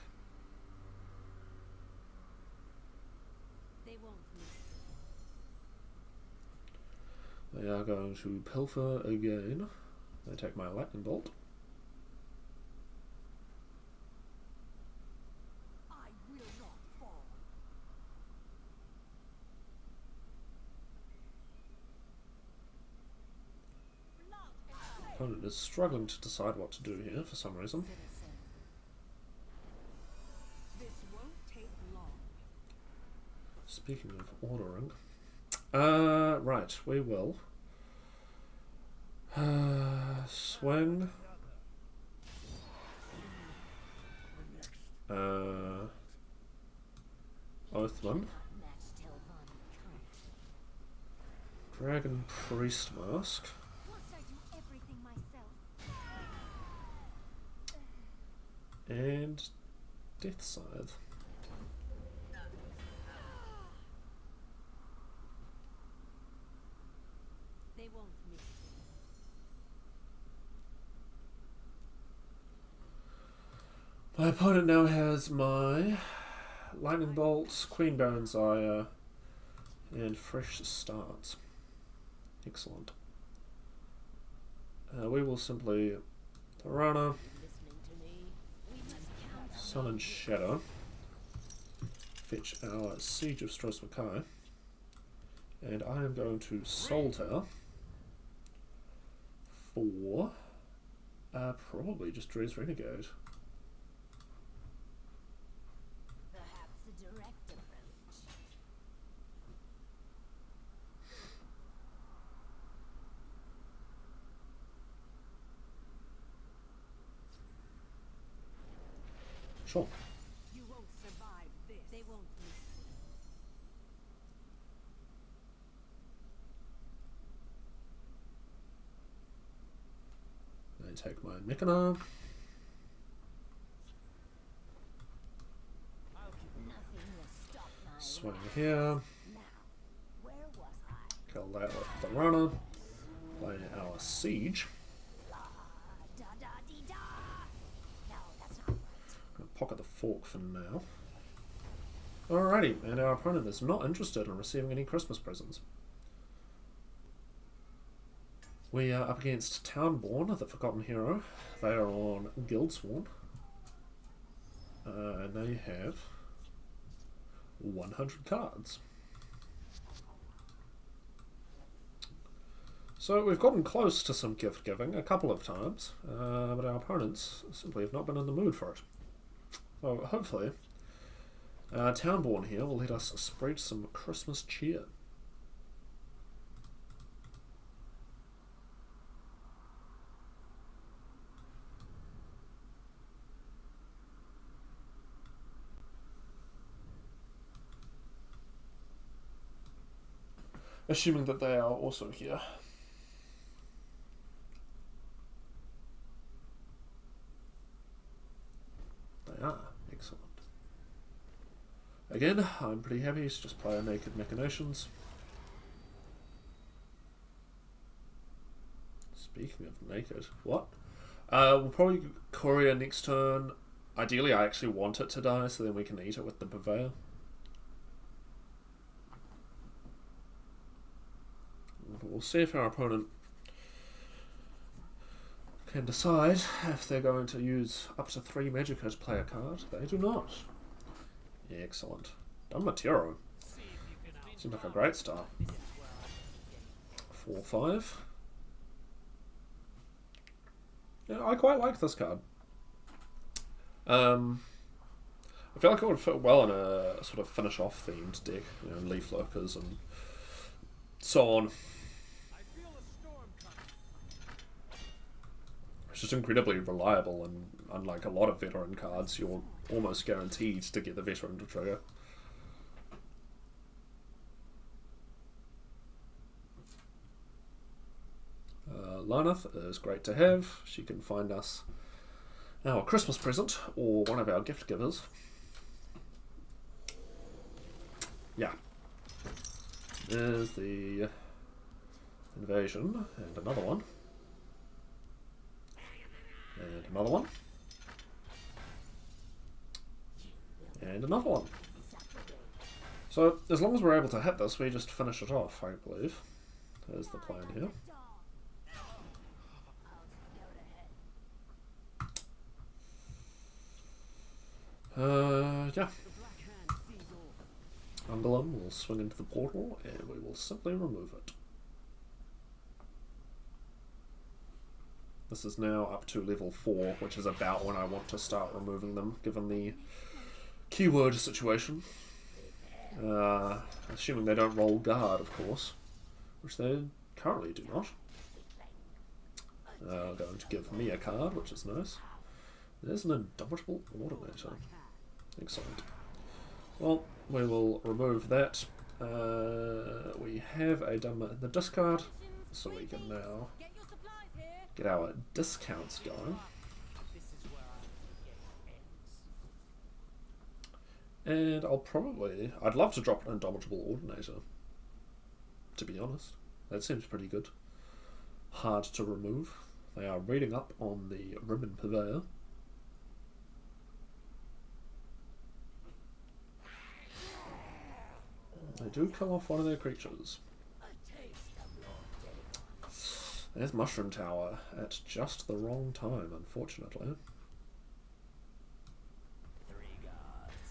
They won't miss. They are going to Pilfer again. They take my Lightning Bolt. I will not fall. Opponent is struggling to decide what to do here for some reason. This won't take long. Speaking of ordering, right, we will swing. Oathman, Match till Von Kite. Dragon Priest Mask, Must I do everything myself? and Death Scythe. They won't miss. My opponent now has my Lightning Bolts, Queen Baron Zaya, and Fresh Starts. Excellent. We will simply Tharana, Listening to me. We must count. Sun and Shadow, fetch our Siege of Stros Mackay, and I am going to Solitaire for probably just Drez Renegade. Perhaps a direct approach. Sure. You won't survive this. They won't miss. take my Mechana. Nothing will stop my Swing here. now. Where was I? Kill that with the runner. Play our siege. Da da dee da. No, that's not right. Gonna pocket the fork for now. Alrighty, and our opponent is not interested in receiving any Christmas presents. We are up against Townborn, the Forgotten Hero. They are on Guildsworn. And they have 100 cards. So we've gotten close to some gift giving a couple of times, but our opponents simply have not been in the mood for it. So hopefully, Townborn here will let us spread some Christmas cheer. Assuming that they are also here. They are. Excellent. Again, I'm pretty happy to just play our Naked Machinations. Speaking of naked, what? We'll probably courier next turn. Ideally, I actually want it to die, so then we can eat it with the purveyor. We'll see if our opponent can decide if they're going to use up to 3 Magicka to play a card. They do not. Excellent. Dammatero. Seems like a great start. 4-5. Yeah, I quite like this card. I feel like it would fit well in a sort of finish off themed deck, you know, Leaf Lurkers and so on. It's just incredibly reliable, and unlike a lot of veteran cards, you're almost guaranteed to get the veteran to trigger. Laneth is great to have. She can find us our Christmas present or one of our gift givers. Yeah. There's the invasion, and another one. And another one. And another one. So, as long as we're able to hit this, we just finish it off, I believe. There's the plan here. Yeah. Ungolem will swing into the portal, and we will simply remove it. This is now up to level 4, which is about when I want to start removing them, given the keyword situation. Assuming they don't roll guard, of course, which they currently do not. Going to give me a card, which is nice. There's an Indomitable Automator. Excellent. Well, we will remove that. We have a Dumma in the discard, so we can now get our discounts going. And I'd love to drop an Indomitable Ordinator, to be honest. That seems pretty good. Hard to remove. They are reading up on the Ribbon Purveyor. They do kill off one of their creatures. There's Mushroom Tower at just the wrong time, unfortunately. 3 guards,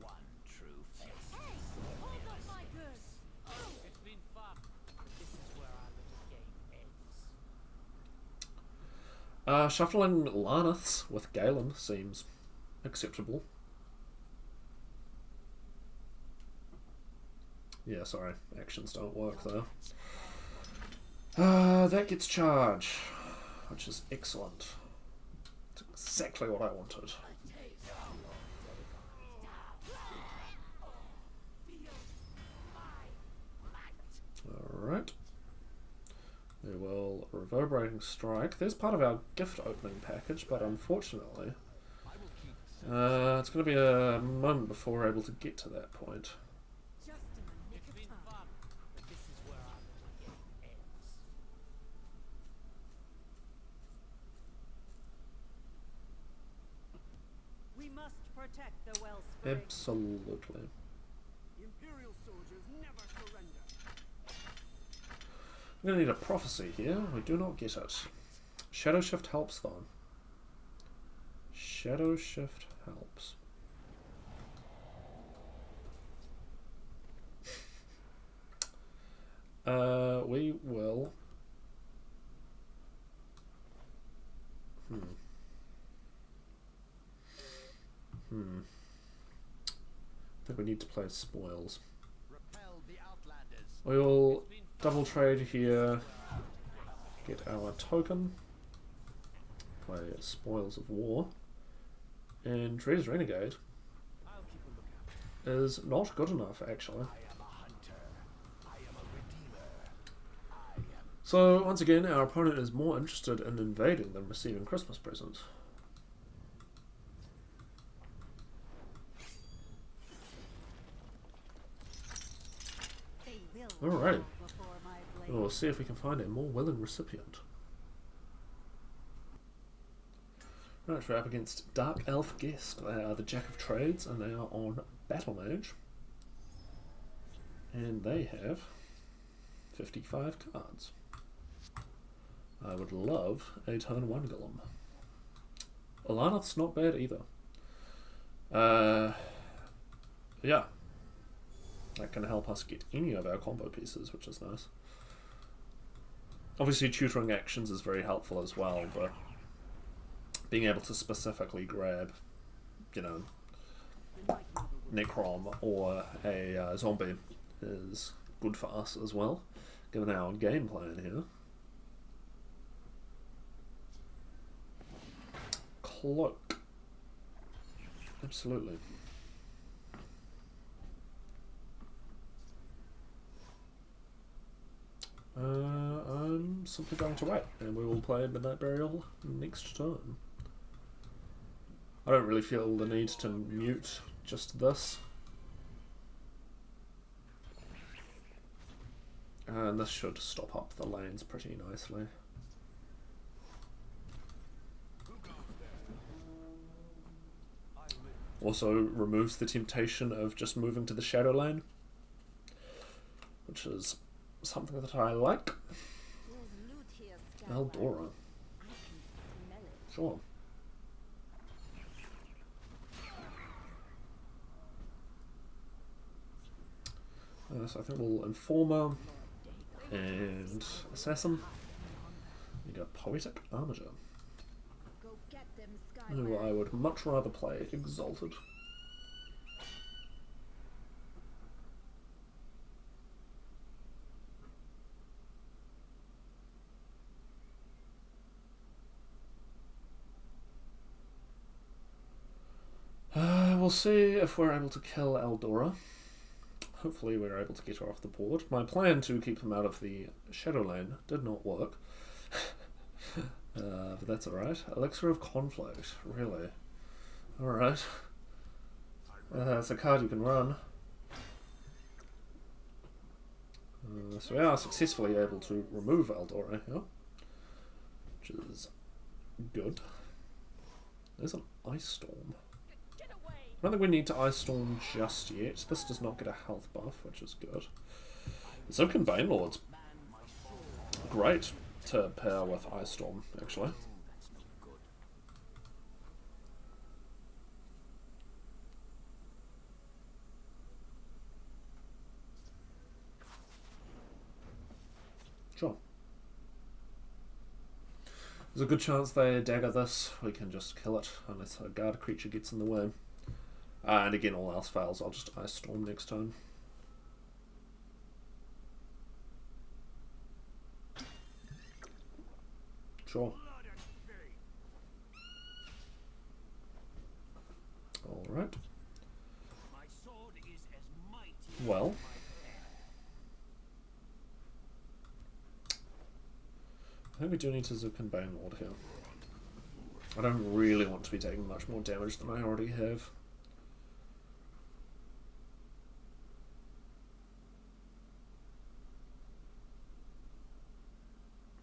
1 true face. Hey! Hold up my goods! Oh, it's been fun. This is where our little game ends. Shuffling Laneths with Galen seems acceptable. Yeah, sorry, actions don't work though. That gets charge, which is excellent. It's exactly what I wanted. Alright. We will Reverberating Strike. There's part of our gift opening package, but unfortunately, it's going to be a moment before we're able to get to that point. Just in the nick It's of been time. fun, but this is where our little game ends. We must protect the wellspring. Absolutely. Imperial soldiers never surrender. We're going to need a prophecy here. We do not get it. Shadow Shift helps though. Shadow Shift helps. We will. I think we need to play spoils. Repel the outlanders. We'll double trade here. Get our token. Play Spoils of War. And Tree's Renegade I'll keep a lookout. is not good enough, actually. I am a hunter. I am a redeemer. I am. So, once again, our opponent is more interested in invading than receiving Christmas presents. They will Alrighty. bow before my blade. We'll see if we can find a more willing recipient. Right, we're up against Dark Elf Guest. They are the Jack of Trades, and they are on Battlemage. And they have 55 cards. I would love a turn 1 Golem. Alanath's not bad either. Yeah. That can help us get any of our combo pieces, which is nice. Obviously tutoring actions is very helpful as well, but being able to specifically grab, you know, Necrom or a zombie is good for us as well, given our game plan here. Cloak. Absolutely. I'm simply going to wait, and we will play Midnight Burial next turn. I don't really feel the need to mute just this. And this should stop up the lanes pretty nicely. Also removes the temptation of just moving to the shadow lane, which is something that I like. There's loot here, Skyward. Eldora. I can smell it. Sure. So I think we'll Informer and Assassin. Need a Poetic Armiger. Go get them, Who Skyward. I would much rather play Exalted. We'll see if we're able to kill Eldora. Hopefully we're able to get her off the board. My plan to keep him out of the shadow lane did not work. But that's alright. Elixir of Conflict, really? Alright. It's a card you can run. So we are successfully able to remove Eldora here, which is good. There's an Ice Storm. I don't think we need to Ice Storm just yet. This does not get a health buff, which is good. Zivkin Banelord's great to pair with Ice Storm, actually. That's no good. Sure. There's a good chance they dagger this. We can just kill it, unless a guard creature gets in the way. And again, all else fails, I'll just Ice Storm next turn. Sure. Alright. My sword is as mighty Well. as my pen. I think we do need to Zukin Banelord here. I don't really want to be taking much more damage than I already have.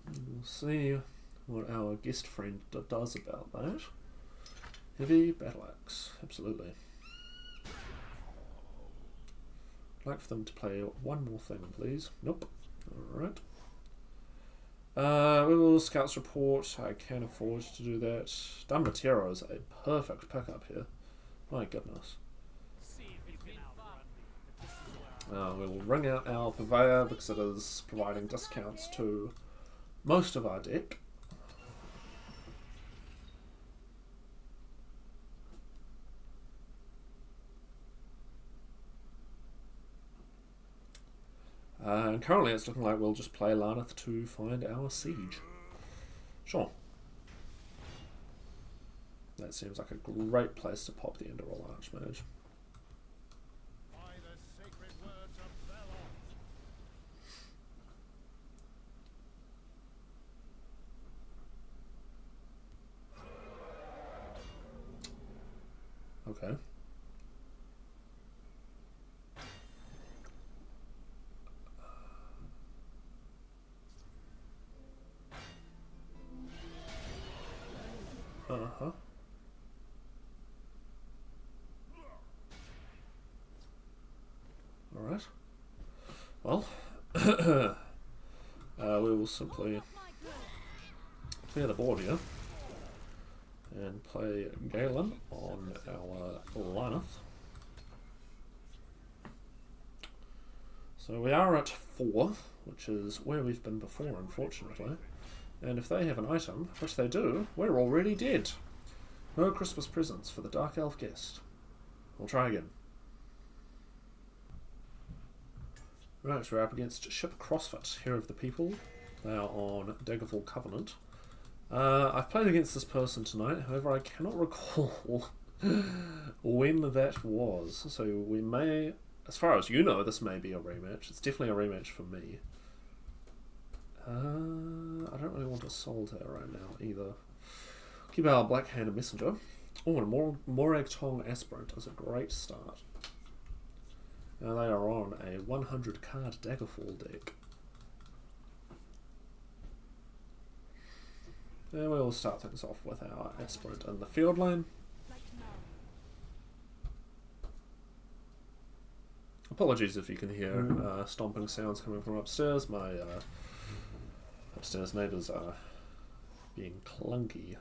We'll see what our guest friend does about that. Heavy battle axe, absolutely. I'd like for them to play one more thing, please. Nope. Alright. We will Scouts Report. I can afford to do that. Dambatero is a perfect pickup here. My goodness. We'll ring out our Purveyor because it is providing discounts to most of our deck. And currently it's looking like we'll just play Laneth to find our siege. Sure. That seems like a great place to pop the Enderall Archmage. By the sacred words of Belor. Okay. Uh-huh. Alright. Well, we will simply clear the board here and play Galen on our Laneth. So we are at 4, which is where we've been before, unfortunately. And if they have an item, which they do, we're already dead. No Christmas presents for the Dark Elf guest. We'll try again. Right, we're up against Ship CrossFit, Hero of the People. They are on Daggerfall Covenant. I've played against this person tonight, however I cannot recall when that was. So we may, as far as you know, this may be a rematch. It's definitely a rematch for me. I don't really want to Solitaire right now either. Keep our Black-Handed Messenger. Oh, and Morag Tong Aspirant is a great start. Now they are on a 100 card Daggerfall deck. And we'll start things off with our Aspirant in the field lane. Apologies if you can hear stomping sounds coming from upstairs. My upstairs neighbours are being clunky.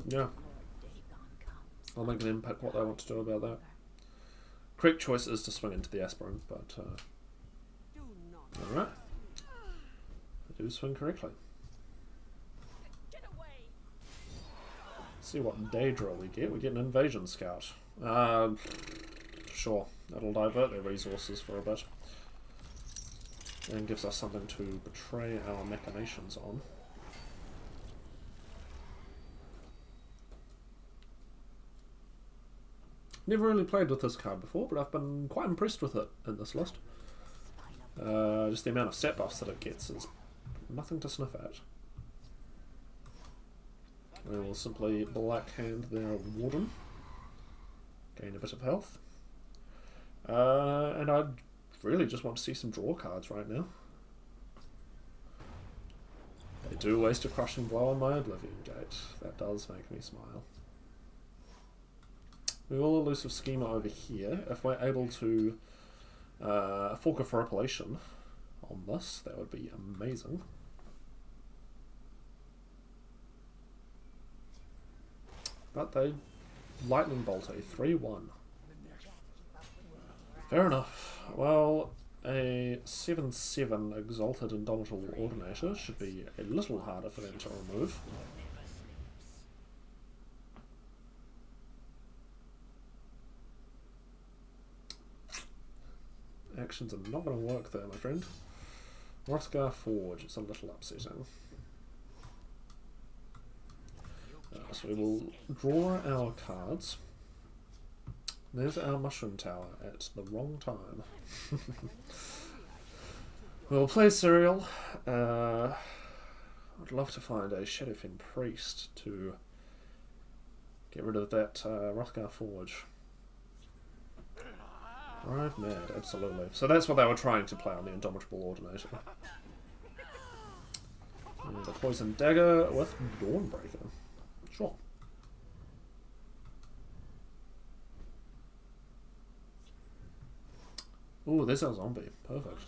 Yeah. I'll make them pick what they want to do about that. Correct choice is to swing into the Aspirant, but alright. I do swing correctly. See what Daedra we get. We get an Invasion Scout. Sure, that'll divert their resources for a bit. And gives us something to betray our machinations on. Never really played with this card before, but I've been quite impressed with it in this list. Just the amount of stat buffs that it gets is nothing to sniff at. We will simply Blackhand their Warden. Gain a bit of health. And I really just want to see some draw cards right now. They do waste a Crushing Blow on my Oblivion Gate. That does make me smile. We will Elusive Schema over here. If we're able to Fork of Repellation on this, that would be amazing. But they Lightning Bolt a 3-1. Fair enough. Well, a 7/7 Exalted Indomitable Ordinator should be a little harder for them to remove. Actions are not going to work there, my friend. Rothgar Forge is a little upsetting. So we will draw our cards. There's our Mushroom Tower at the wrong time. We'll play Serial. I'd love to find a Shadowfen Priest to get rid of that Hrothgar Forge. Drive mad, absolutely. So that's what they were trying to play on the Indomitable Ordinator. And the Poison Dagger with Dawnbreaker. Sure. Ooh, there's our zombie. Perfect.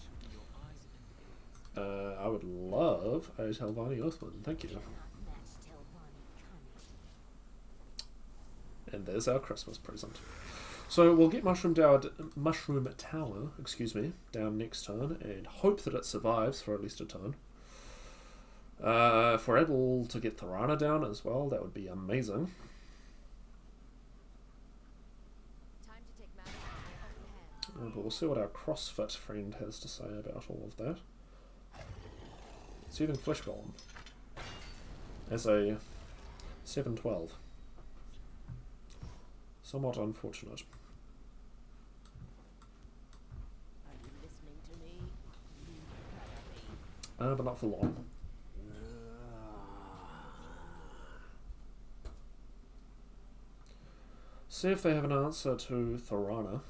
I would love a Telvanni Oathman. Thank you. And there's our Christmas present. So we'll get Mushroom Tower, excuse me, down next turn and hope that it survives for at least a turn. If we're able to get Thorana down as well, that would be amazing. Time to take matters into my own hands. But we'll see what our CrossFit friend has to say about all of that. Seething Flesh Golem as a 7/12. Somewhat unfortunate. Are you listening to me? You better be. But not for long. See if they have an answer to Thorana.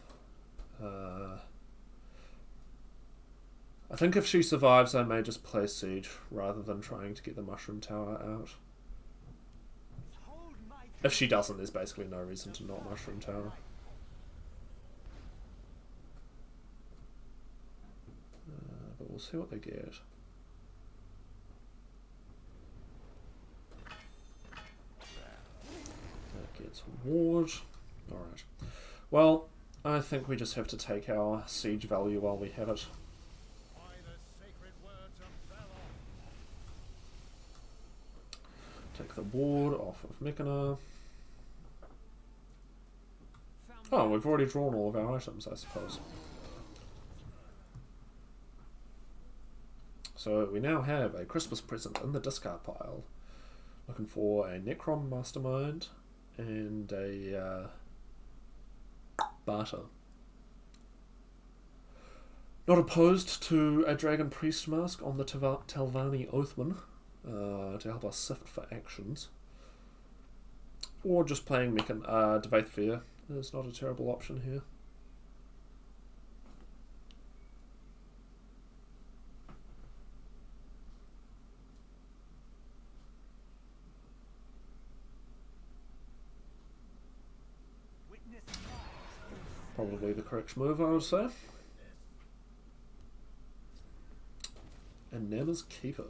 I think if she survives, I may just play Siege rather than trying to get the Mushroom Tower out. If she doesn't, there's basically no reason to not Mushroom Tower. But we'll see what they get. That gets Ward. Alright. Well, I think we just have to take our siege value while we have it. Take the ward off of Mechana. Oh, we've already drawn all of our items, I suppose. So we now have a Christmas present in the discard pile. Looking for a Necrom Mastermind and a Barter. Not opposed to a Dragon Priest Mask on the Telvanni Oathman to help us sift for actions. Or just playing Dvaith Fear is not a terrible option here. Probably the correct move, I would say. And Nama's Keeper.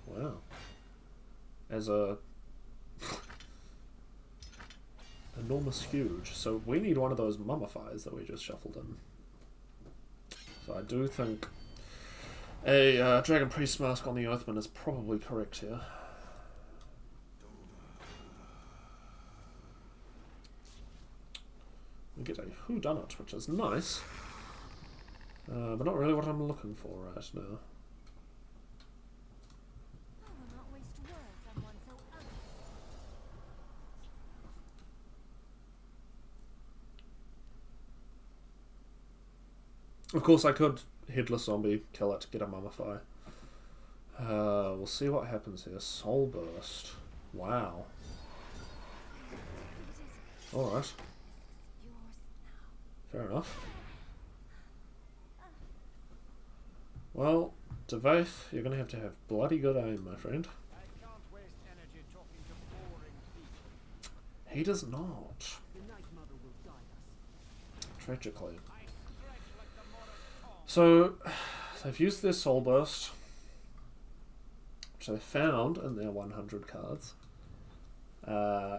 Wow. As a enormous huge. So we need one of those mummifies that we just shuffled in. So I do think a Dragon Priest Mask on the Earthman is probably correct here. We get a whodunit, which is nice, but not really what I'm looking for right now. I will not waste words on one so ugly. Of course, I could Headless Zombie, kill it, get a Mummify. We'll see what happens here. Soul Burst. Wow. Alright. Fair enough. Well, Dvaith, you're going to have bloody good aim, my friend. I can't waste energy talking to boring people. He does not. The Night Mother will guide us. Tragically. I stretch like the Morris Tom. So, they've used their Soul Burst, which they found in their 100 cards.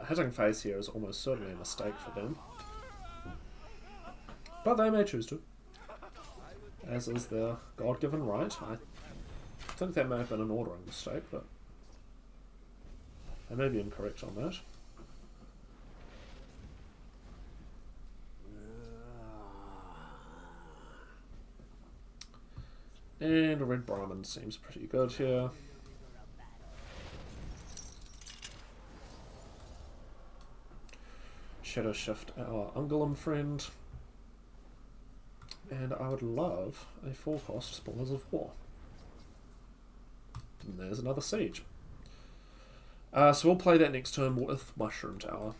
Hitting face here is almost certainly a mistake for them. But they may choose to, as is their God-given right. I think that may have been an ordering mistake, but I may be incorrect on that. And a Red Brahmin seems pretty good here. Shadow Shift our Ungolem friend. And I would love a 4-cost Spoilers of War. And there's another Siege. So we'll play that next turn with Mushroom Tower.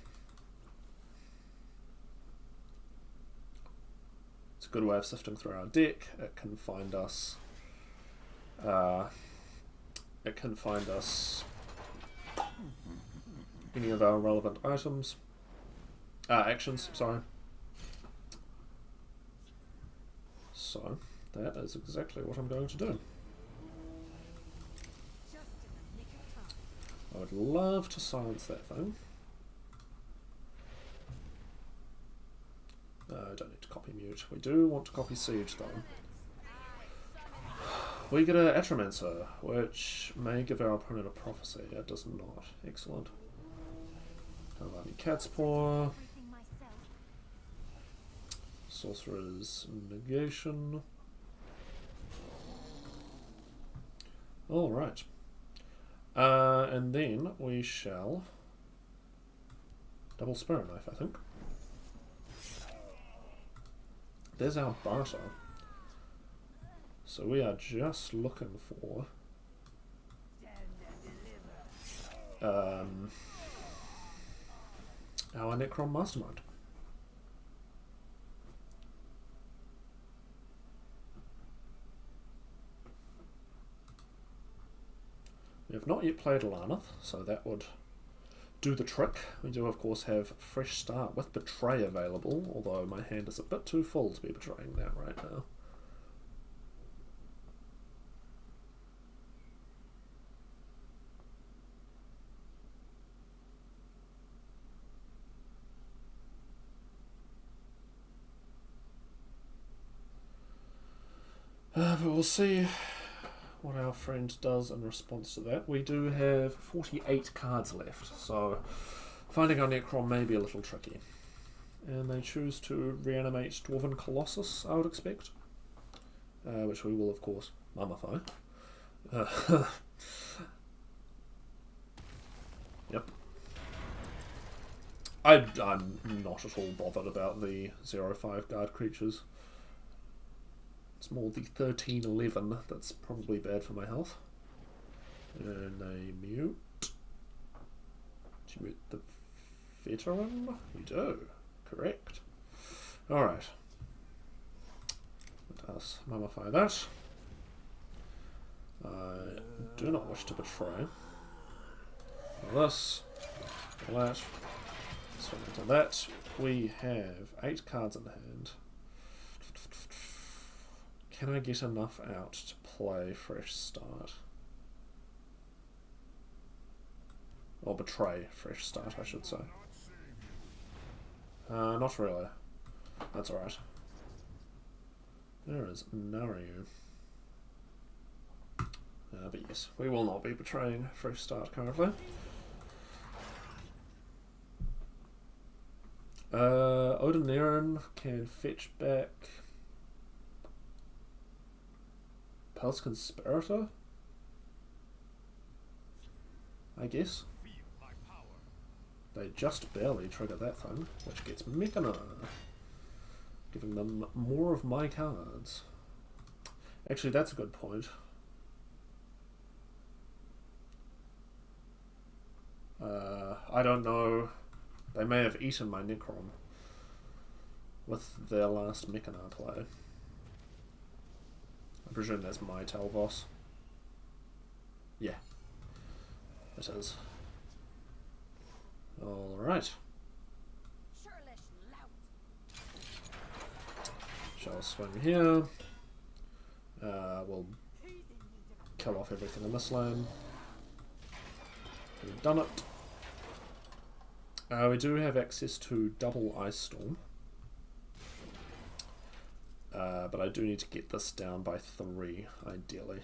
It's a good way of sifting through our deck. It can find us... any of our relevant items. Actions, sorry. So, that is exactly what I'm going to do. I would love to silence that thing. I don't need to copy mute. We do want to copy Siege though. We get an Atromancer, which may give our opponent a prophecy. It does not. Excellent. Hlaalu Cat's Paw. Sorcerer's Negation. Alright. And then we shall double Sparrow Knife, I think. There's our barter. So we are just looking for our Necron Mastermind. We have not yet played Laneth, so that would do the trick. We do of course have Fresh Start with Betray available, although my hand is a bit too full to be betraying that right now. But we'll see what our friend does in response to that. We do have 48 cards left, so finding our Necron may be a little tricky. And they choose to reanimate Dwarven Colossus, I would expect. Which we will, of course, mummify. Yep. I'm not at all bothered about the 0/5 guard creatures. It's more the 13/11 that's probably bad for my health. And I mute. Do you mute the veteran? You do. Correct. Alright. Let us mummify that. I do not wish to betray. This. That. Swing into that. We have 8 cards in hand. Can I get enough out to play Fresh Start? Or betray Fresh Start, I should say. Not really. That's alright. There is Naryu. But yes, we will not be betraying Fresh Start currently. Odin can fetch back Pulse Conspirator? I guess. They just barely trigger that thing, which gets Mechana, giving them more of my cards. Actually, that's a good point. I don't know. They may have eaten my Necron with their last Mechana play. I presume that's my Talvos. Yeah, it is. Alright. Shall swing here. We'll kill off everything in this lane. We've done it. We do have access to double Ice Storm. But I do need to get this down by 3, ideally.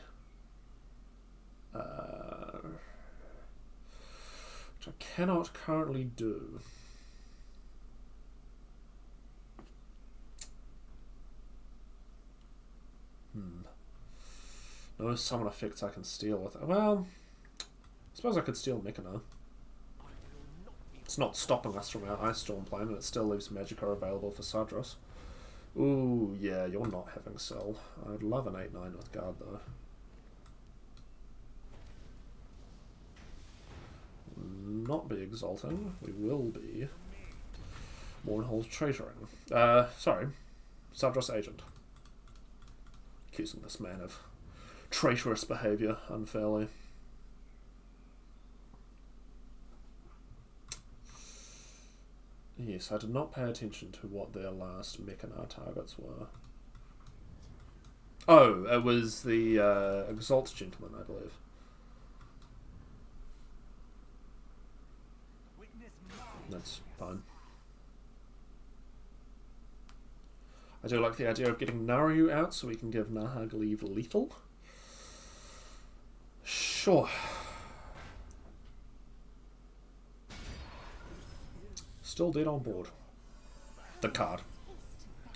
Which I cannot currently do. No summon effects I can steal with it. Well, I suppose I could steal Mechana. It's not stopping us from our Ice Storm plan, and it still leaves Magicka available for Sadros. Ooh, yeah, you're not having Cell. I'd love an 8-9 with guard though. Not be exalting. We will be Mournhold traitoring. Sorry. Savdros agent. Accusing this man of traitorous behaviour unfairly. Yes, I did not pay attention to what their last Mechanar targets were. Oh, it was the Exalt Gentleman, I believe. That's fine. I do like the idea of getting Naru out so we can give Nahagleave lethal. Sure. Still dead on board. The card.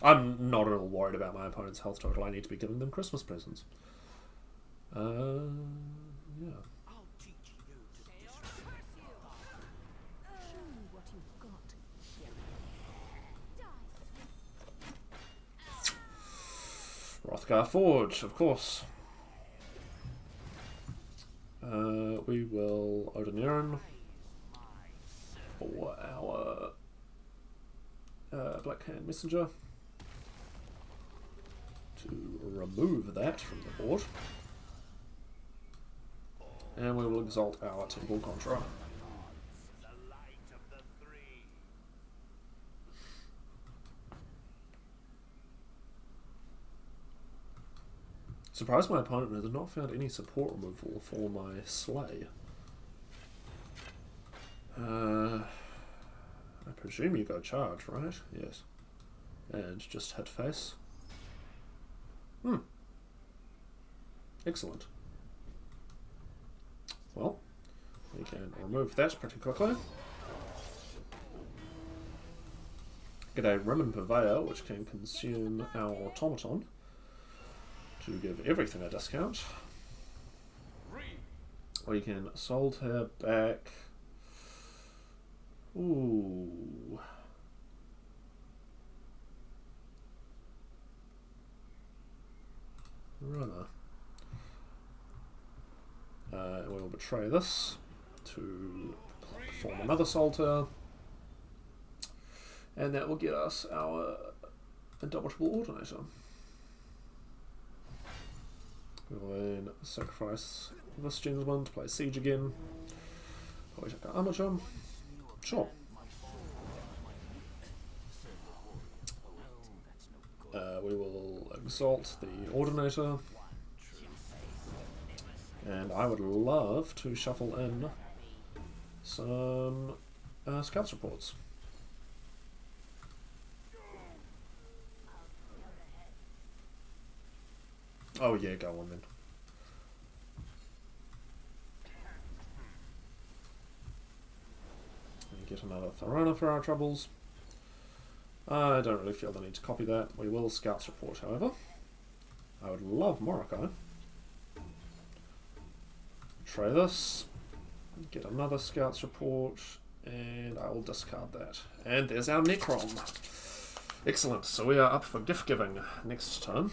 I'm not at all worried about my opponent's health total. I need to be giving them Christmas presents. Yeah. I'll teach you to Show me what you've got. Hrothgar Forge, of course. We will Odiniran for our Blackhand Messenger to remove that from the board. And we will exalt our Temple Contra. the light of the three. Surprised my opponent has not found any support removal for my Slay. I presume you go charge, right? Yes. And just hit face. Excellent. Well, we can remove that pretty quickly. Get a Rimmon Purveyor, which can consume our Automaton to give everything a discount. We can sold her back. Ooh. Runner. We will betray this to perform another Salter, and that will get us our Indomitable Ordinator. We will then sacrifice this gentleman to play Siege again. We take our Armature. Sure. We will exalt the Ordinator. And I would love to shuffle in some Scouts reports. Oh yeah, go on then. And get another Tharana for our troubles. I don't really feel the need to copy that. We will Scouts report, however. I would love Morocco. Try this. Get another Scouts report. And I will discard that. And there's our Necron. Excellent. So we are up for gift giving next turn.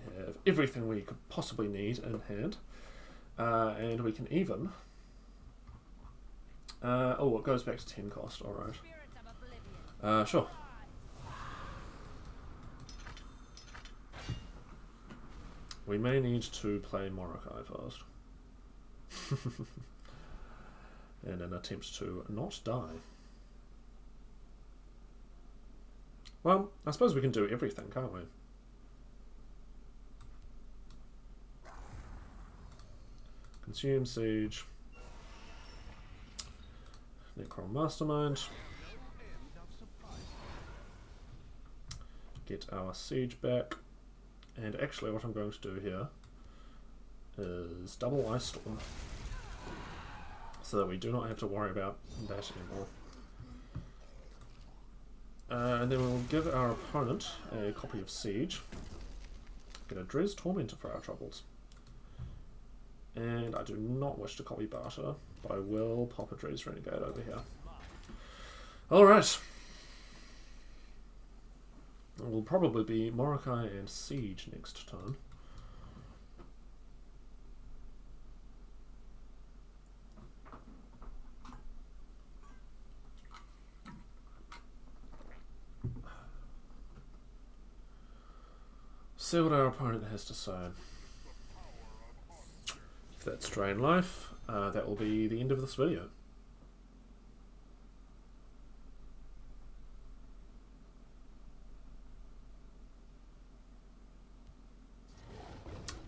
We have everything we could possibly need in hand. And we can even... oh, it goes back to 10 cost, alright. Sure. We may need to play Morokai first. In an attempt to not die. Well, I suppose we can do everything, can't we? Consume Siege. Necron Mastermind. Get our Siege back. And actually what I'm going to do here is double Ice Storm. So that we do not have to worry about that anymore. And then we'll give our opponent a copy of Siege. Get a Dres Tormentor for our troubles. And I do not wish to copy Barter, but I will pop a Dres Renegade over here. Alright. It will probably be Morokai and Siege next turn. See what our opponent has to say. If that's Drain Life, that will be the end of this video.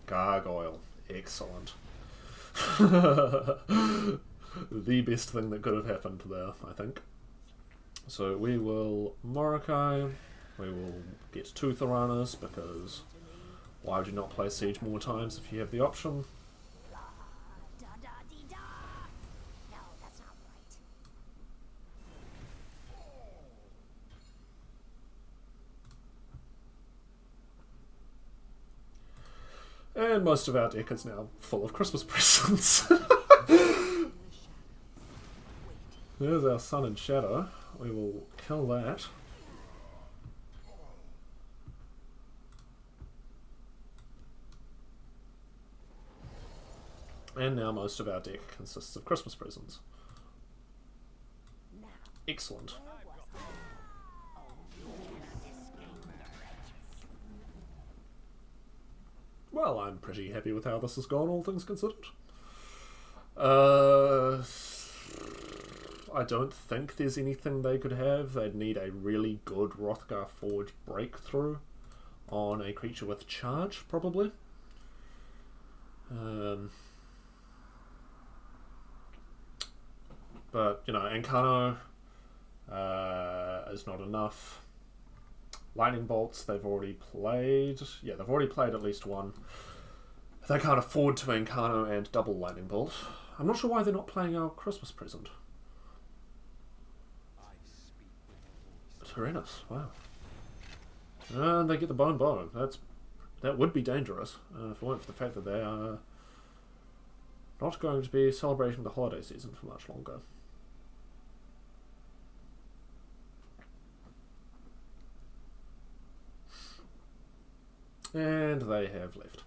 Gargoyle. Excellent. The best thing that could have happened there, I think. So we will Morokai. We will get 2 Theranas, because why would you not play Siege more times if you have the option? La da da dee da. No, that's not right. And most of our deck is now full of Christmas presents. There's our Sun and Shadow. We will kill that. And now most of our deck consists of Christmas presents. Excellent. Well, I'm pretty happy with how this has gone, all things considered. I don't think there's anything they could have. They'd need a really good Hrothgar Forge breakthrough on a creature with charge, probably. But, you know, Ancano is not enough. Lightning Bolts, they've already played. Yeah, they've already played at least one. They can't afford to Ancano and double Lightning Bolt. I'm not sure why they're not playing our Christmas present. Tyrannus, wow. And they get the Bone Bow. That would be dangerous, if it weren't for the fact that they are not going to be celebrating the holiday season for much longer. And they have left.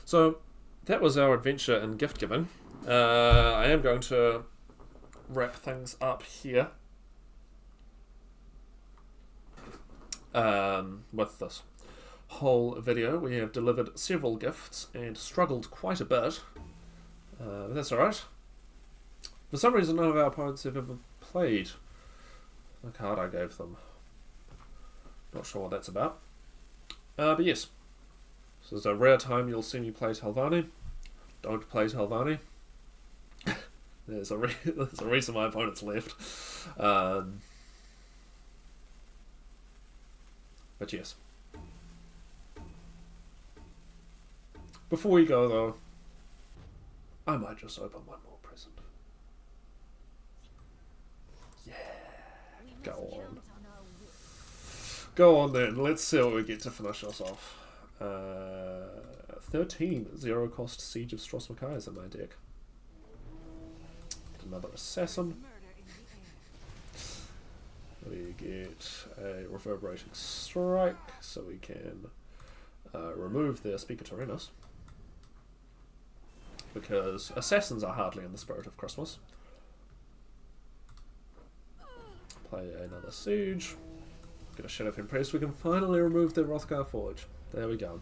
So, that was our adventure in gift giving. I am going to wrap things up here with this whole video. We have delivered several gifts and struggled quite a bit. But that's alright. For some reason, none of our opponents have ever played the card I gave them. Not sure what that's about. But yes, this is a rare time you'll see me play Telvanni. Don't play Telvanni. There's a reason my opponent's left. But yes. Before we go though, I might just open one more present. Yeah, go on. Go on then, let's see what we get to finish us off. 13 0-cost Siege of Strosmakais in my deck. Get another Assassin. We get a Reverberating Strike, so we can remove their Speaker Tyrannus. Because Assassins are hardly in the spirit of Christmas. Play another Siege. Get a Shadowfen Priest. We can finally remove the Hrothgar Forge. There we go.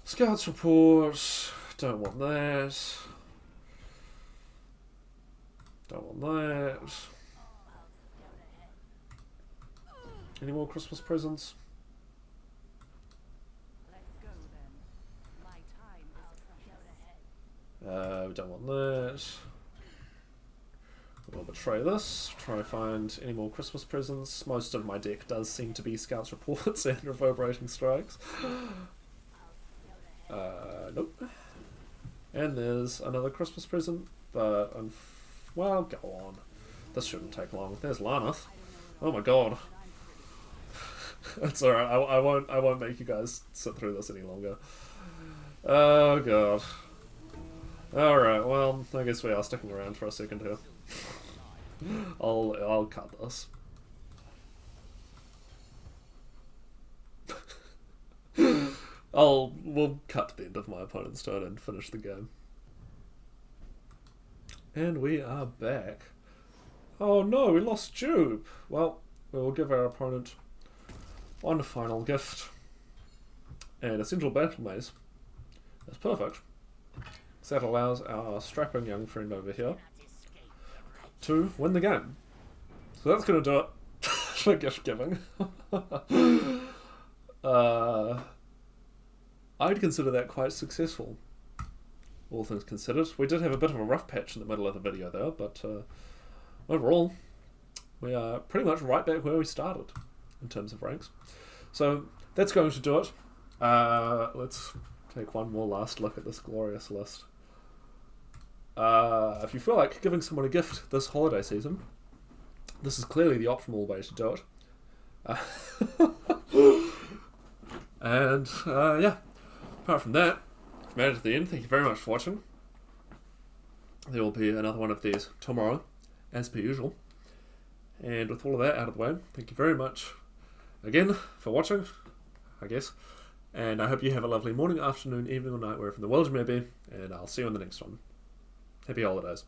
Scouts Report. Don't want that. Don't want that. Any more Christmas presents? Let's go then. My time is precious. We don't want that. We'll betray this. Try and find any more Christmas presents. Most of my deck does seem to be Scouts Reports and Reverberating Strikes. Nope. And there's another Christmas present, but well, go on. This shouldn't take long. There's Laneth. Oh my god. That's alright. I won't make you guys sit through this any longer. Oh god. Alright, well, I guess we are sticking around for a second here. I'll cut this. We'll cut to the end of my opponent's turn and finish the game. And we are back. Oh no, we lost Jupe. Well, we will give our opponent one final gift. And Essential Battlemage. That's perfect. So that allows our strapping young friend over here to win the game. So that's going to do it for gift giving. I'd consider that quite successful, all things considered. We did have a bit of a rough patch in the middle of the video there, but overall, we are pretty much right back where we started in terms of ranks. So that's going to do it. Let's take one more last look at this glorious list. If you feel like giving someone a gift this holiday season, this is clearly the optimal way to do it. And yeah, apart from that, we've made it to the end. Thank you very much for watching. There will be another one of these tomorrow, as per usual. And with all of that out of the way, thank you very much again for watching, I guess. And I hope you have a lovely morning, afternoon, evening or night, wherever in the world you may be. And I'll see you on the next one. Happy holidays.